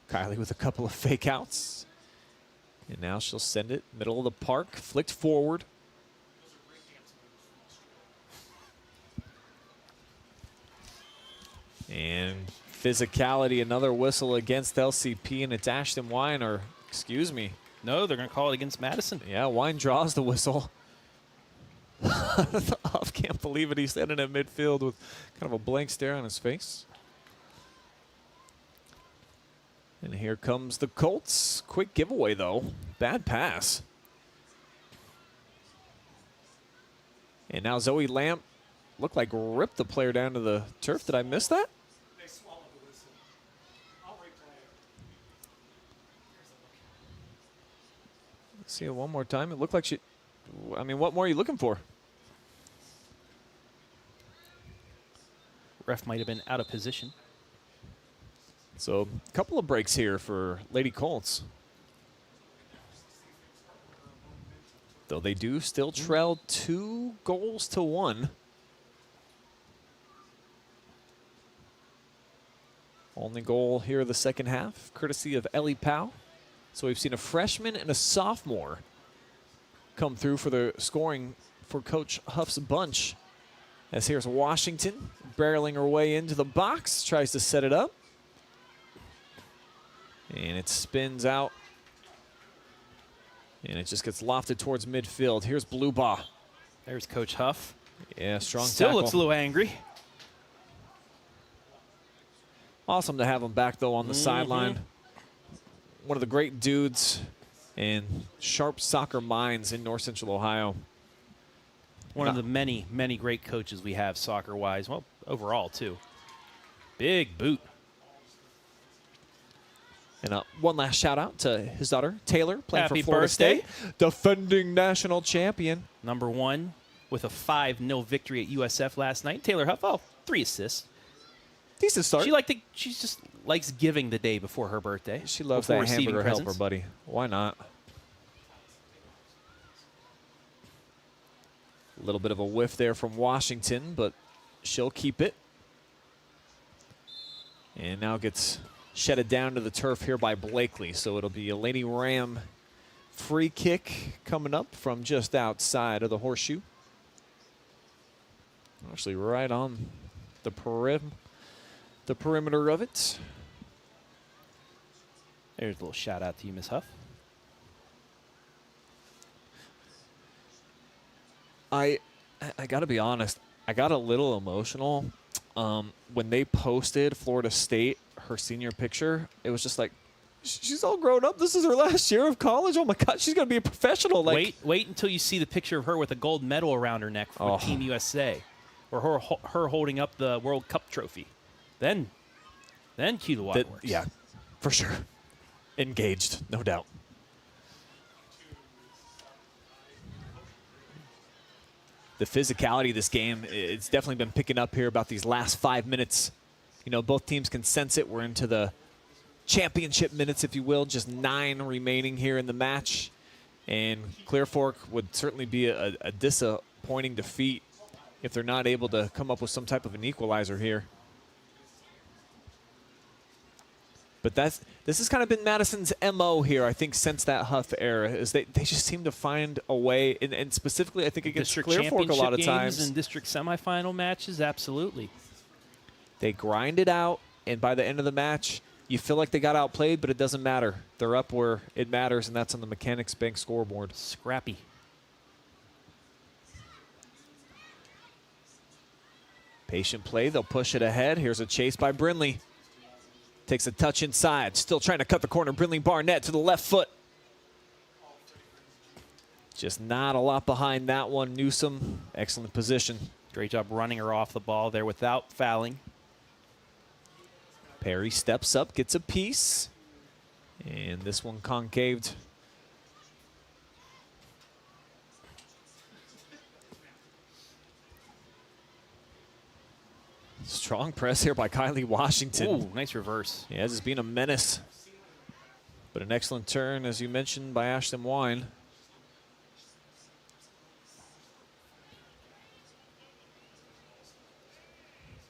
Kylie with a couple of fake outs. And now she'll send it middle of the park, flicked forward. And physicality, another whistle against LCP, and it's Ashton Wine, or excuse me. No, they're going to call it against Madison. Yeah, Wine draws the whistle. I can't believe it. He's standing at midfield with kind of a blank stare on his face. And here comes the Colts. Quick giveaway, though. Bad pass. And now Zoe Lamp looked like ripped the player down to the turf. Did I miss that? They swallowed the whistle. I'll replay it. Let's see it one more time. It looked like she... I mean, what more are you looking for? Ref might have been out of position. So, a couple of breaks here for Lady Colts. Though they do still trail 2-1. Only goal here of the second half, courtesy of Ellie Powell. So we've seen a freshman and a sophomore come through for the scoring for Coach Huff's bunch. As here's Washington barreling her way into the box, tries to set it up. And it spins out. And it just gets lofted towards midfield. Here's Blue Ball. There's Coach Huff. Yeah, strong Still tackle. looks a little angry. Awesome to have him back, though, on the sideline. One of the great dudes and sharp soccer minds in North Central Ohio. One of the many, many great coaches we have soccer-wise. Well, overall, too. Big boot. And one last shout-out to his daughter, Taylor, playing Happy for Florida birthday. State. Defending national champion. Number 1 with a 5-0 victory at USF last night. Taylor Huff, 3 assists. Decent start. She just likes giving the day before her birthday. She loves before that receiving hamburger presents. helper, buddy. Why not? A little bit of a whiff there from Washington, but she'll keep it. And now gets shedded down to the turf here by Blakely. So it'll be a Lady Ram free kick coming up from just outside of the horseshoe. Actually right on the perimeter of it. There's a little shout out to you, Miss Huff. I got to be honest, I got a little emotional when they posted Florida State, her senior picture. It was just like, she's all grown up. This is her last year of college. Oh my God, she's gonna be a professional. Like, wait until you see the picture of her with a gold medal around her neck for Team USA, or her holding up the World Cup trophy. Then cue the waterworks. Yeah, for sure. Engaged, no doubt. The physicality of this game, it's definitely been picking up here about these last 5 minutes. You know, both teams can sense it. We're into the championship minutes, if you will, just 9 remaining here in the match. And Clear Fork would certainly be a disappointing defeat if they're not able to come up with some type of an equalizer here. But this has kind of been Madison's MO here, I think, since that Huff era, is they just seem to find a way, and specifically, I think, against District Clear Fork a lot of championship times. games and district semifinal matches, absolutely. They grind it out, and by the end of the match, you feel like they got outplayed, but it doesn't matter. They're up where it matters, and that's on the Mechanics Bank scoreboard. Scrappy. Patient play, they'll push it ahead. Here's a chase by Brinlee. Takes a touch inside, still trying to cut the corner. Brinlee Barnett to the left foot. Just not a lot behind that one. Newsom, excellent position. Great job running her off the ball there without fouling. Perry steps up, gets a piece. And this one concaved. Strong press here by Kylie Washington. Ooh, nice reverse. Yeah, just being a menace. But an excellent turn, as you mentioned, by Ashton Wine.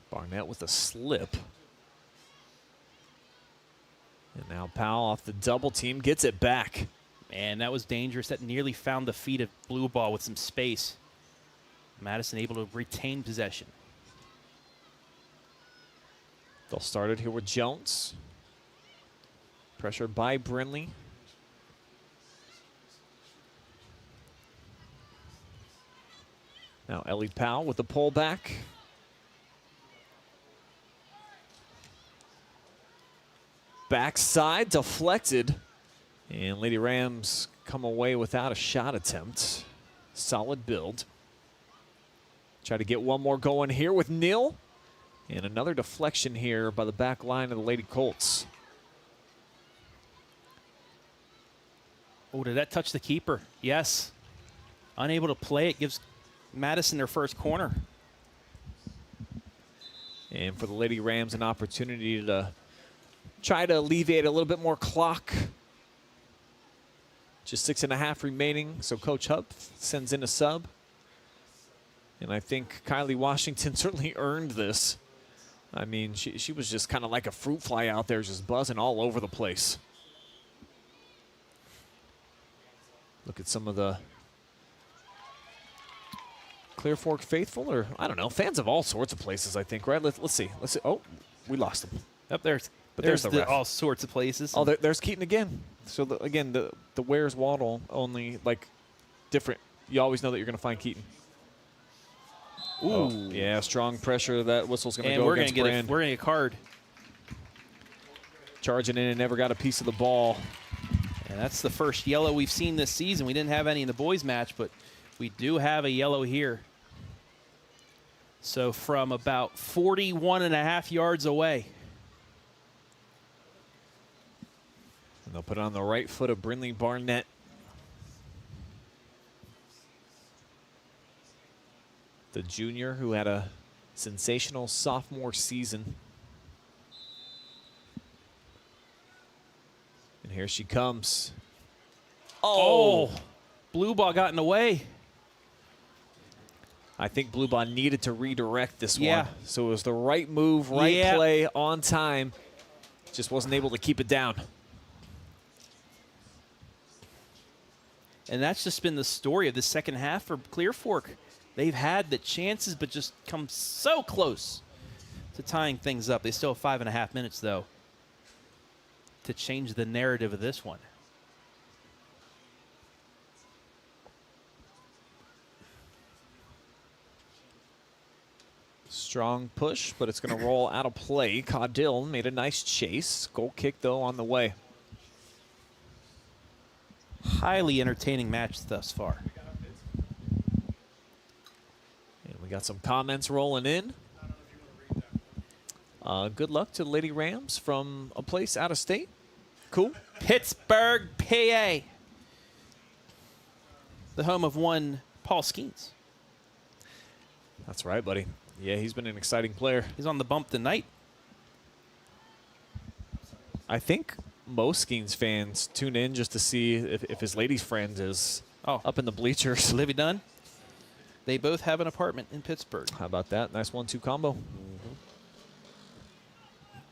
Barnett with a slip. And now Powell off the double team, gets it back. Man, that was dangerous. That nearly found the feet of Blue Ball with some space. Madison able to retain possession. They'll start it here with Jones. Pressured by Brinlee. Now Ellie Powell with the pullback. Backside deflected. And Lady Rams come away without a shot attempt. Solid build. Try to get one more going here with Neal. And another deflection here by the back line of the Lady Colts. Oh, did that touch the keeper? Yes. Unable to play it, gives Madison their first corner. And for the Lady Rams, an opportunity to try to alleviate a little bit more clock. Just 6.5 remaining, so Coach Huff sends in a sub. And I think Kylie Washington certainly earned this I mean, she was just kind of like a fruit fly out there, just buzzing all over the place. Look at some of the Clear Fork faithful, or I don't know, fans of all sorts of places, I think, right? Let's see. Let's see. Oh, we lost them. Up there's the ref. all sorts of places. Oh, there's Keaton again. So, again, the Where's Waddle only, like, different. You always know that you're going to find Keaton. Ooh. Oh, yeah, strong pressure. That whistle's going to go against Brand. We're going to get a card. Charging in and never got a piece of the ball. And that's the first yellow we've seen this season. We didn't have any in the boys' match, but we do have a yellow here. So from about 41.5 yards away. And they'll put it on the right foot of Brinlee Barnett. The junior who had a sensational sophomore season. And here she comes. Oh, blue ball got in the way. I think Blue Ball needed to redirect this Yeah. one. So it was the right move, right play, on time. Just wasn't able to keep it down. And that's just been the story of the second half for Clear Fork. They've had the chances, but just come so close to tying things up. They still have 5.5 minutes, though, to change the narrative of this one. Strong push, but it's going to roll out of play. Caudill made a nice chase. Goal kick, though, on the way. Highly entertaining match thus far. And we got some comments rolling in. Good luck to Lady Rams from a place out of state. Cool. Pittsburgh, PA. The home of one Paul Skeens. That's right, buddy. Yeah, he's been an exciting player. He's on the bump tonight. I think most Skeens fans tune in just to see if his ladies' friend is up in the bleachers. Livy Dunn. They both have an apartment in Pittsburgh. How about that? Nice 1-2 combo.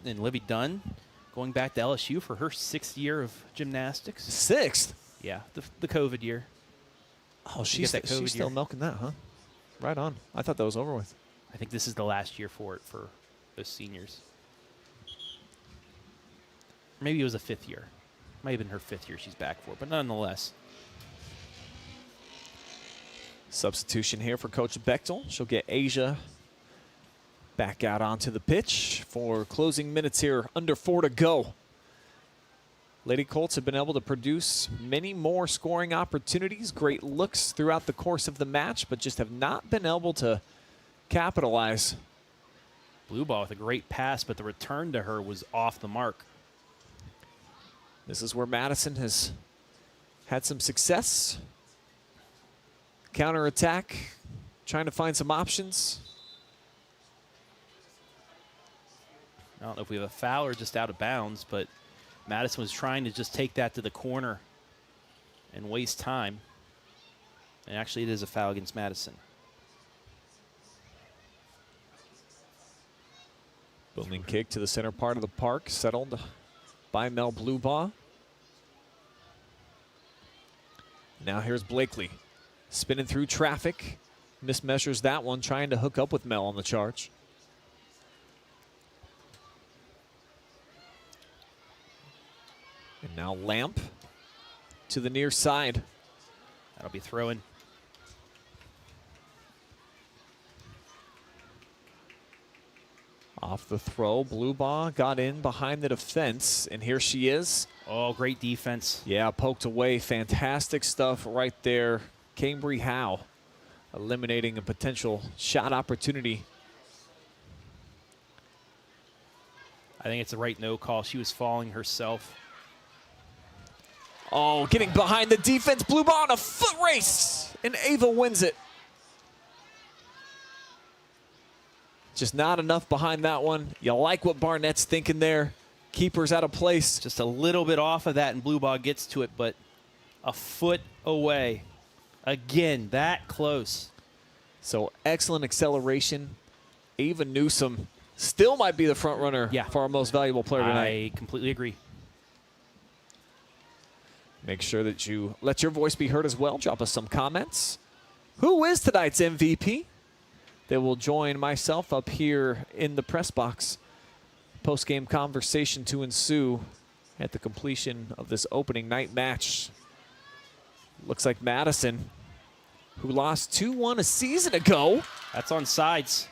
And Livy Dunn going back to LSU for her 6th year of gymnastics. 6th? Yeah, the COVID year. Oh, she's still milking that, huh? Right on. I thought that was over with. I think this is the last year for it for those seniors. Maybe it was a 5th year. Might have been her 5th year she's back for, but nonetheless. Substitution here for Coach Bechtel. She'll get Asia back out onto the pitch for closing minutes here. Under 4 to go. Lady Colts have been able to produce many more scoring opportunities, great looks throughout the course of the match, but just have not been able to capitalize. Blue ball with a great pass, but the return to her was off the mark. This is where Madison has had some success. Counterattack, trying to find some options. I don't know if we have a foul or just out of bounds, but Madison was trying to just take that to the corner and waste time. And actually, it is a foul against Madison. Booming kick to the center part of the park, settled by Mel Bluebaugh. Now here's Blakely, spinning through traffic. Mismeasures that one, trying to hook up with Mel on the charge. And now Lamp to the near side. That'll be throwing. Off the throw, Bluebaugh got in behind the defense, and here she is. Oh, great defense. Yeah, poked away. Fantastic stuff right there. Cambry Howe eliminating a potential shot opportunity. I think it's the right no call. She was falling herself. Oh, getting behind the defense. Bluebaugh on a foot race, and Ava wins it. Just not enough behind that one. You like what Barnett's thinking there. Keeper's out of place. Just a little bit off of that, and Bluebaugh gets to it, but a foot away. Again, that close. So excellent acceleration. Ava Newsom still might be the front runner for our most valuable player tonight. I completely agree. Make sure that you let your voice be heard as well. Drop us some comments. Who is tonight's MVP? They will join myself up here in the press box. Post-game conversation to ensue at the completion of this opening night match. Looks like Madison, who lost 2-1 a season ago. That's on sides.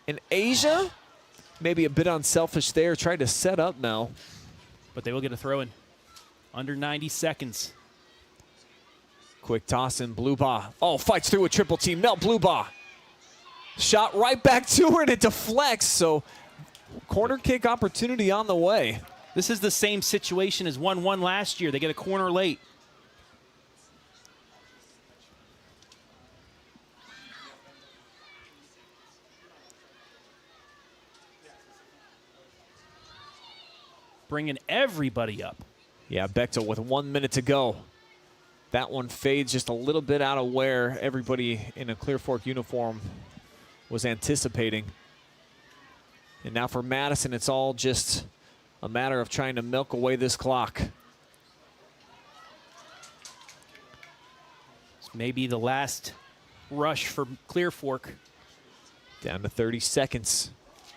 And Asia, maybe a bit unselfish there, tried to set up Mel. But they will get a throw in. Under 90 seconds. Quick toss in, Bluebaugh. Oh, fights through a triple team. Mel Bluebaugh. Shot right back to her and it deflects, so corner kick opportunity on the way. This is the same situation as 1-1 last year. They get a corner late. Bringing everybody up. Yeah, Bechtel with 1 minute to go. That one fades just a little bit out of where everybody in a Clear Fork uniform was anticipating. And now for Madison, it's all just a matter of trying to milk away this clock. This may be the last rush for Clear Fork. Down to 30 seconds.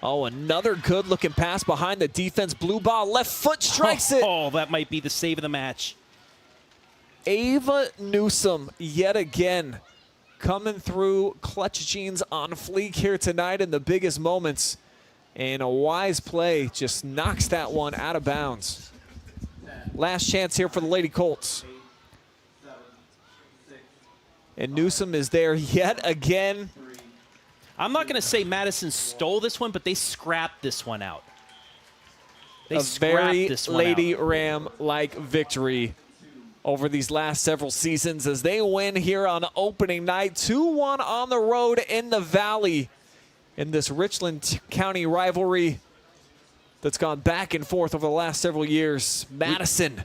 Oh, another good-looking pass behind the defense. Bluebaugh, left foot strikes it. Oh, that might be the save of the match. Ava Newsom, yet again, coming through clutch jeans on fleek here tonight in the biggest moments. And a wise play just knocks that one out of bounds. Last chance here for the Lady Colts. And Newsom is there yet again. I'm not going to say Madison stole this one, but they scrapped this one out. They a very this one Lady out. Ram-like victory over these last several seasons as they win here on opening night. 2-1 on the road in the Valley in this Richland County rivalry that's gone back and forth over the last several years. Madison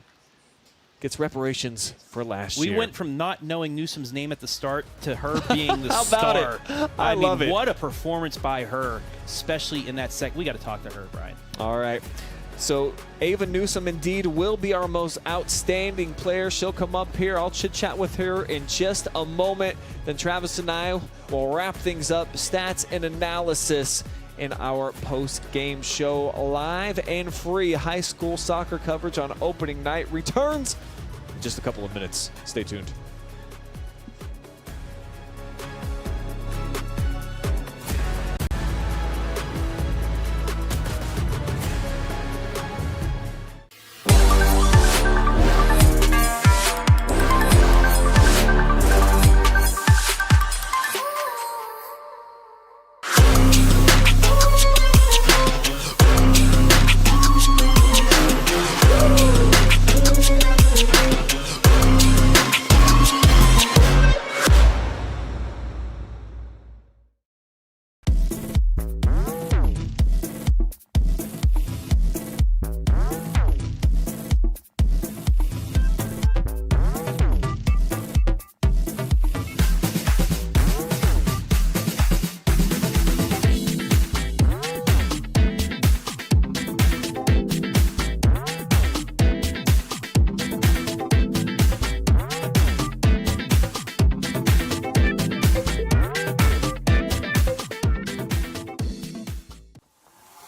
gets reparations for last year. We went from not knowing Newsom's name at the start to her being the How about star. it? I love it. What a performance by her, especially in that second. We got to talk to her, Brian. All right. So Ava Newsom indeed will be our most outstanding player. She'll come up here. I'll chit-chat with her in just a moment. Then Travis and I will wrap things up, stats and analysis in our post-game show. Live and free high school soccer coverage on opening night returns in just a couple of minutes. Stay tuned.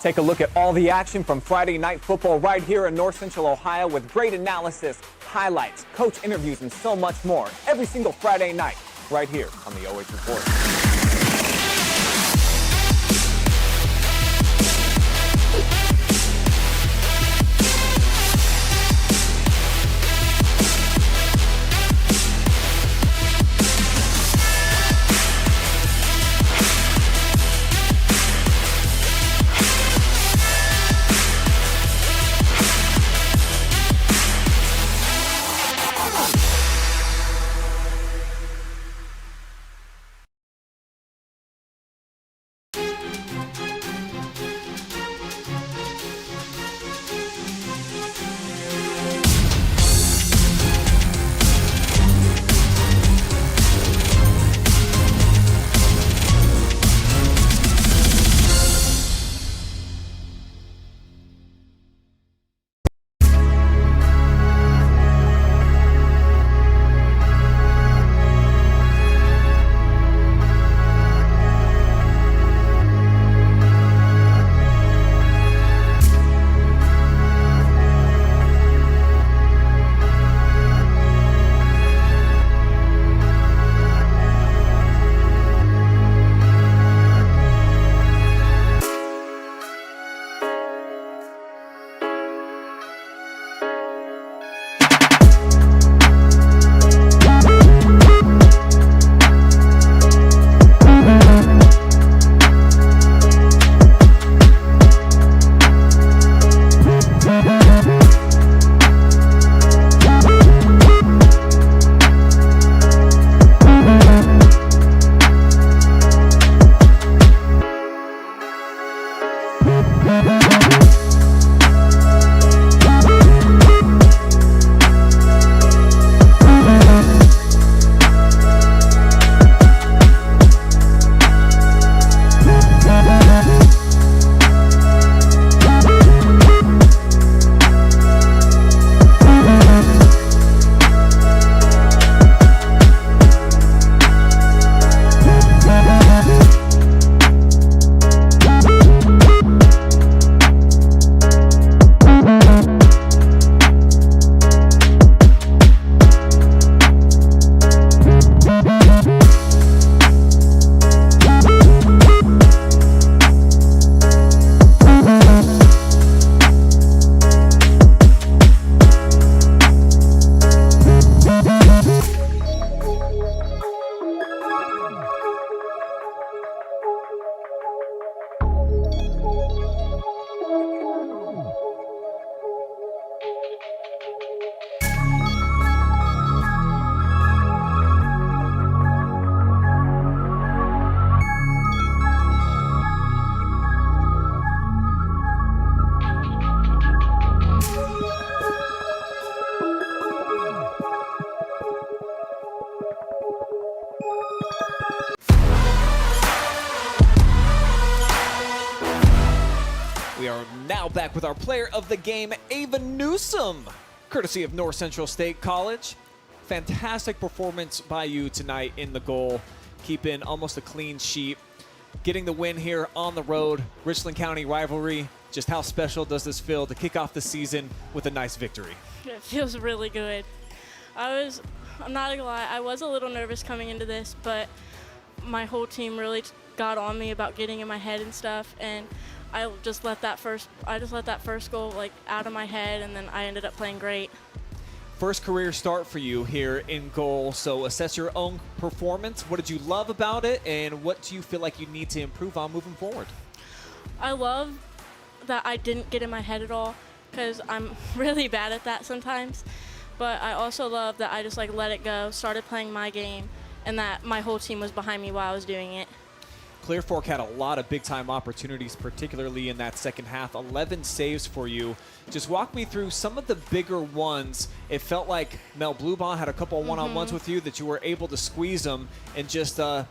Take a look at all the action from Friday Night Football right here in North Central Ohio with great analysis, highlights, coach interviews, and so much more every single Friday night right here on the OH Report. Now back with our player of the game, Ava Newsom, courtesy of North Central State College. Fantastic performance by you tonight in the goal, keeping almost a clean sheet, getting the win here on the road. Richland County rivalry, just how special does this feel to kick off the season with a nice victory? It feels really good. I'm not gonna lie, I was a little nervous coming into this, but my whole team really got on me about getting in my head and stuff, and I just let that first goal like out of my head, and then I ended up playing great. First career start for you here in goal, so assess your own performance. What did you love about it, and what do you feel like you need to improve on moving forward? I love that I didn't get in my head at all, because I'm really bad at that sometimes. But I also love that I just like let it go, started playing my game, and that my whole team was behind me while I was doing it. Clear Fork had a lot of big-time opportunities, particularly in that second half. 11 saves for you. Just walk me through some of the bigger ones. It felt like Mel Bluebon had a couple of one-on-ones with you that you were able to squeeze them, and just kind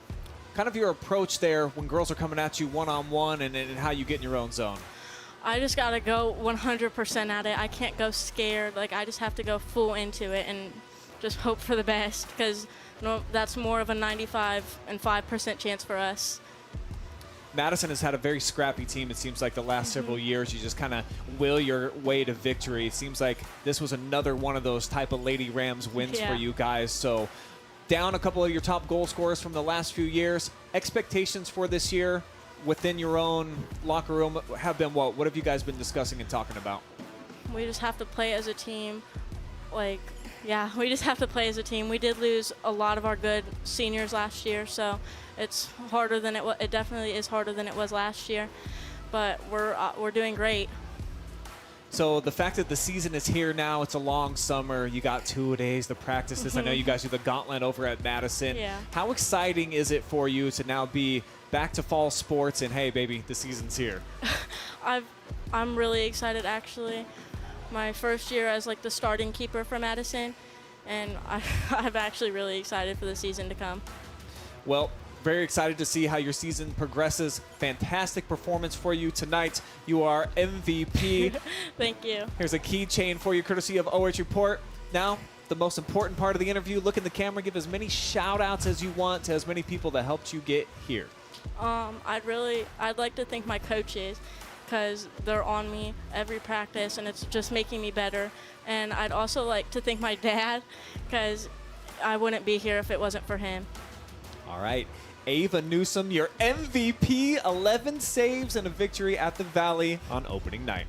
of your approach there when girls are coming at you one-on-one and how you get in your own zone. I just got to go 100% at it. I can't go scared. Like, I just have to go full into it and just hope for the best, because that's more of a 95.5% chance for us. Madison has had a very scrappy team, it seems like, the last several years. You just kind of will your way to victory. It seems like this was another one of those type of Lady Rams wins for you guys. So down a couple of your top goal scorers from the last few years. Expectations for this year within your own locker room have been what? What have you guys been discussing and talking about? We just have to play as a team. We just have to play as a team. We did lose a lot of our good seniors last year, so it's harder than it definitely is harder than it was last year, but we're doing great. So the fact that the season is here now, it's a long summer. You got 2 days to practice. I know you guys do the gauntlet over at Madison. Yeah. How exciting is it for you to now be back to fall sports and, hey, baby, the season's here? I'm really excited, actually. My first year as like the starting keeper for Madison, and I'm actually really excited for the season to come. Well, very excited to see how your season progresses. Fantastic performance for you tonight. You are MVP. Thank you. Here's a keychain for you, courtesy of OH Report. Now, the most important part of the interview, look in the camera, give as many shout outs as you want to as many people that helped you get here. I'd like to thank my coaches, because they're on me every practice, and it's just making me better. And I'd also like to thank my dad, because I wouldn't be here if it wasn't for him. All right. Ava Newsom, your MVP, 11 saves and a victory at the Valley on opening night.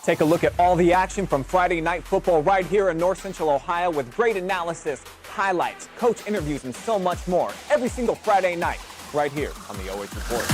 Take a look at all the action from Friday Night Football right here in North Central Ohio with great analysis, highlights, coach interviews, and so much more every single Friday night right here on the OH Report.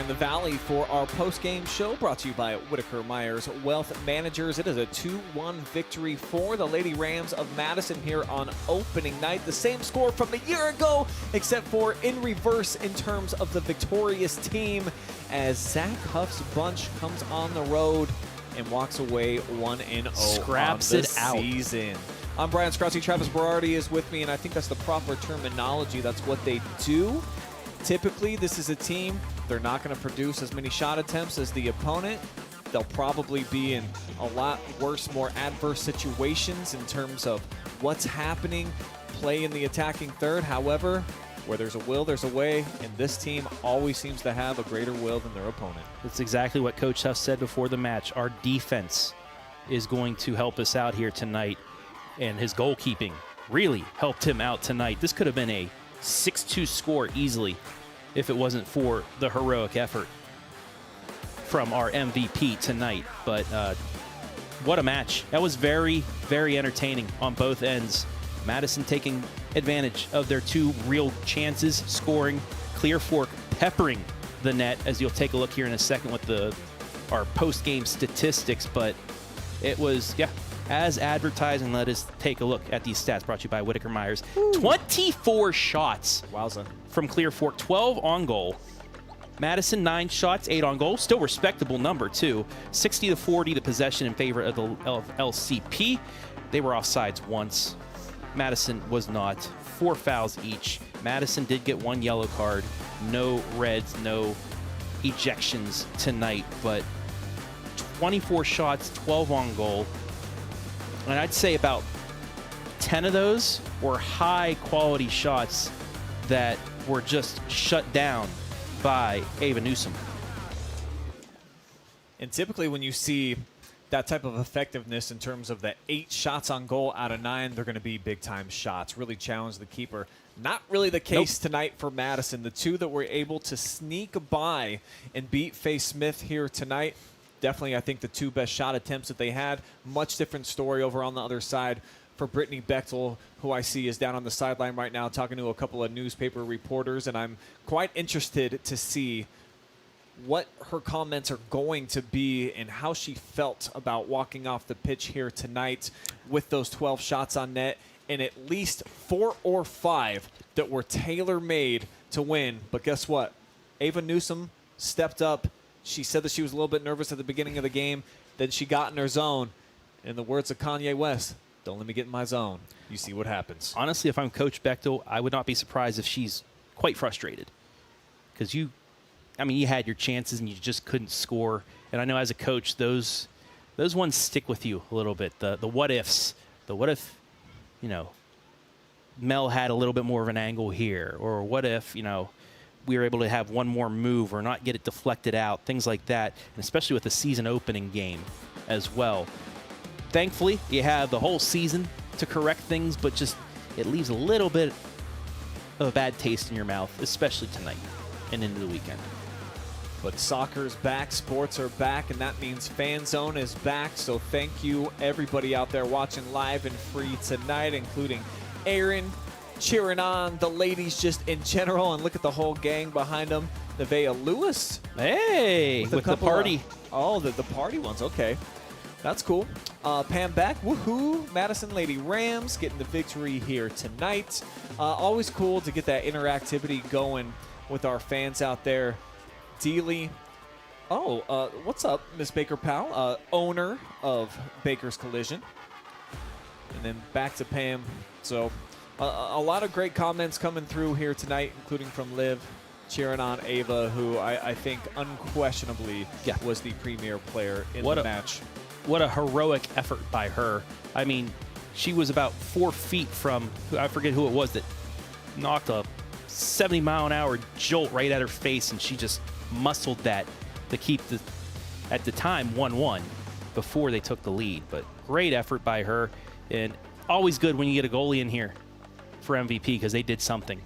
in the Valley for our post-game show, brought to you by Whitaker Myers Wealth Managers. It is a 2-1 victory for the Lady Rams of Madison here on opening night. The same score from a year ago, except for in reverse in terms of the victorious team, as Zach Huff's bunch comes on the road and walks away 1-0 Scraps on the it out. season. I'm Brian Skowronski. Travis Berardi is with me, and I think that's the proper terminology. That's what they do. Typically, this is a team, they're not going to produce as many shot attempts as the opponent. They'll probably be in a lot worse, more adverse situations in terms of what's happening, play in the attacking third. However, where there's a will, there's a way, and this team always seems to have a greater will than their opponent. That's exactly what Coach Huff said before the match. Our defense is going to help us out here tonight, and his goalkeeping really helped him out tonight. This could have been a 6-2 score easily if it wasn't for the heroic effort from our MVP tonight. But what a match. That was very, very entertaining on both ends. Madison taking advantage of their two real chances, scoring. Clear Fork peppering the net, as you'll take a look here in a second with our post-game statistics. But it was, yeah, as advertising. Let us take a look at these stats brought to you by Whitaker Myers. 24 shots. Wowza. From Clear Fork, 12 on goal. Madison, 9 shots, 8 on goal. Still respectable number, too. 60-40, the possession in favor of the LCP. They were offsides once. Madison was not. 4 fouls each. Madison did get 1 yellow card. No reds, no ejections tonight. But 24 shots, 12 on goal. And I'd say about 10 of those were high-quality shots that were just shut down by Ava Newsom. And typically when you see that type of effectiveness in terms of the 8 shots on goal out of 9, they're going to be big-time shots, really challenge the keeper. Not really the case tonight for Madison. The 2 that were able to sneak by and beat Faye Smith here tonight, definitely, I think, the 2 best shot attempts that they had. Much different story over on the other side for Brittany Bechtel, who I see is down on the sideline right now talking to a couple of newspaper reporters, and I'm quite interested to see what her comments are going to be and how she felt about walking off the pitch here tonight with those 12 shots on net and at least 4 or 5 that were tailor-made to win. But guess what? Ava Newsom stepped up. She said that she was a little bit nervous at the beginning of the game. Then she got in her zone. In the words of Kanye West, don't let me get in my zone. You see what happens. Honestly, if I'm Coach Bechtel, I would not be surprised if she's quite frustrated. Because you had your chances and you just couldn't score. And I know as a coach, those ones stick with you a little bit. The what ifs. The what if, Mel had a little bit more of an angle here? Or what if, we were able to have one more move or not get it deflected out, things like that, and especially with the season opening game as well. Thankfully, you have the whole season to correct things, but just it leaves a little bit of a bad taste in your mouth, especially tonight and into the weekend. But soccer's back, sports are back, and that means Fan Zone is back. So thank you, everybody out there watching live and free tonight, including Aaron, cheering on the ladies just in general, and look at the whole gang behind them. Nevaeh Lewis. Hey, with the party. The party ones. Okay, that's cool. Pam Beck, woohoo. Madison Lady Rams getting the victory here tonight. Always cool to get that interactivity going with our fans out there. Dealey. What's up, Miss Baker Powell, owner of Baker's Collision. And then back to Pam. So a lot of great comments coming through here tonight, including from Liv, cheering on Ava, who I think unquestionably was the premier player in the match. What a heroic effort by her. I mean, she was about 4 feet from, I forget who it was that knocked a 70-mile-an-hour jolt right at her face, and she just muscled that to keep at the time, 1-1 before they took the lead. But great effort by her, and always good when you get a goalie in here for MVP because they did something.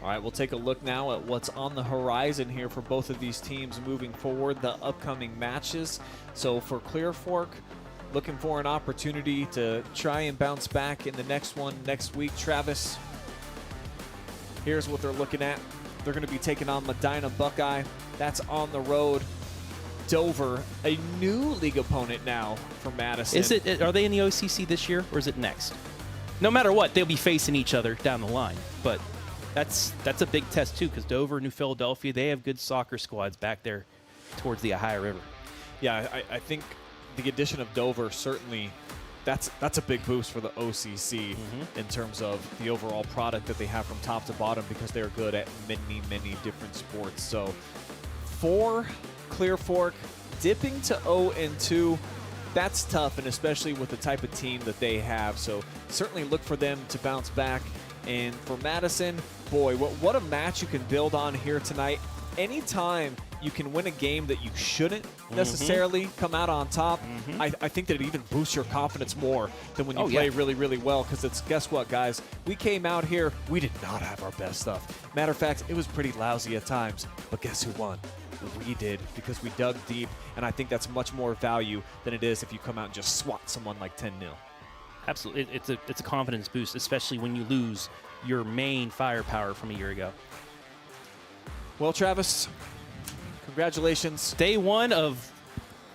All right, we'll take a look now at what's on the horizon here for both of these teams moving forward, the upcoming matches. So for Clear Fork, looking for an opportunity to try and bounce back in the next one next week. Travis, here's what they're looking at. They're going to be taking on Medina Buckeye. That's on the road. Dover, a new league opponent now for Madison. Are they in the OCC this year, or is it next? No matter what, they'll be facing each other down the line. But that's a big test, too, because Dover, New Philadelphia, they have good soccer squads back there towards the Ohio River. Yeah, I think the addition of Dover certainly, that's a big boost for the OCC in terms of the overall product that they have from top to bottom, because they're good at many, many different sports. So for Clear Fork, dipping to 0-2, that's tough, and especially with the type of team that they have. So certainly look for them to bounce back. And for Madison, boy, what a match you can build on here tonight. Anytime you can win a game that you shouldn't necessarily come out on top, I think that it even boosts your confidence more than when you play really, really well. Because it's, guess what, guys? We came out here, we did not have our best stuff. Matter of fact, it was pretty lousy at times. But guess who won? We did, because we dug deep, and I think that's much more value than it is if you come out and just swat someone like 10-0. Absolutely. It's a confidence boost, especially when you lose your main firepower from a year ago. Well, Travis, congratulations. Day one of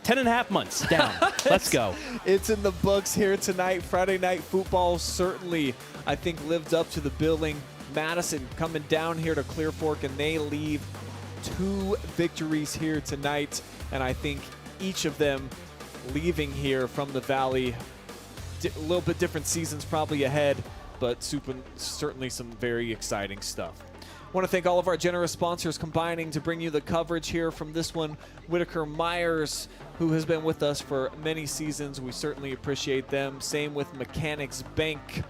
10.5 months down. Let's go. It's in the books here tonight. Friday Night Futbol certainly, I think, lived up to the billing. Madison coming down here to Clear Fork, and they leave 2 victories here tonight, and I think each of them leaving here from the Valley, a little bit different seasons probably ahead, but certainly some very exciting stuff. I want to thank all of our generous sponsors combining to bring you the coverage here from this one. Whitaker Myers, who has been with us for many seasons. We certainly appreciate them. Same with Mechanics Bank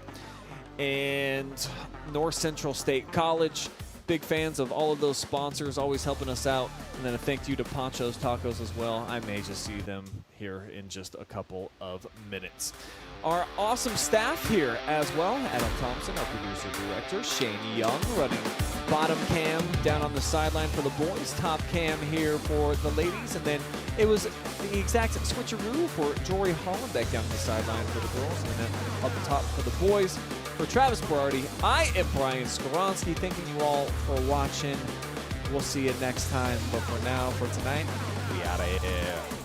and North Central State College. Big fans of all of those sponsors, always helping us out. And then a thank you to Panchos Tacos as well. I may just see them here in just a couple of minutes. Our awesome staff here as well. Adam Thompson, our producer-director. Shane Young running bottom cam down on the sideline for the boys. Top cam here for the ladies. And then it was the exact switcheroo for Jory Hollenbeck down the sideline for the girls. And then up the top for the boys. For Travis Berardi, I am Brian Skowronski. Thanking you all for watching. We'll see you next time. But for now, for tonight, we out of here.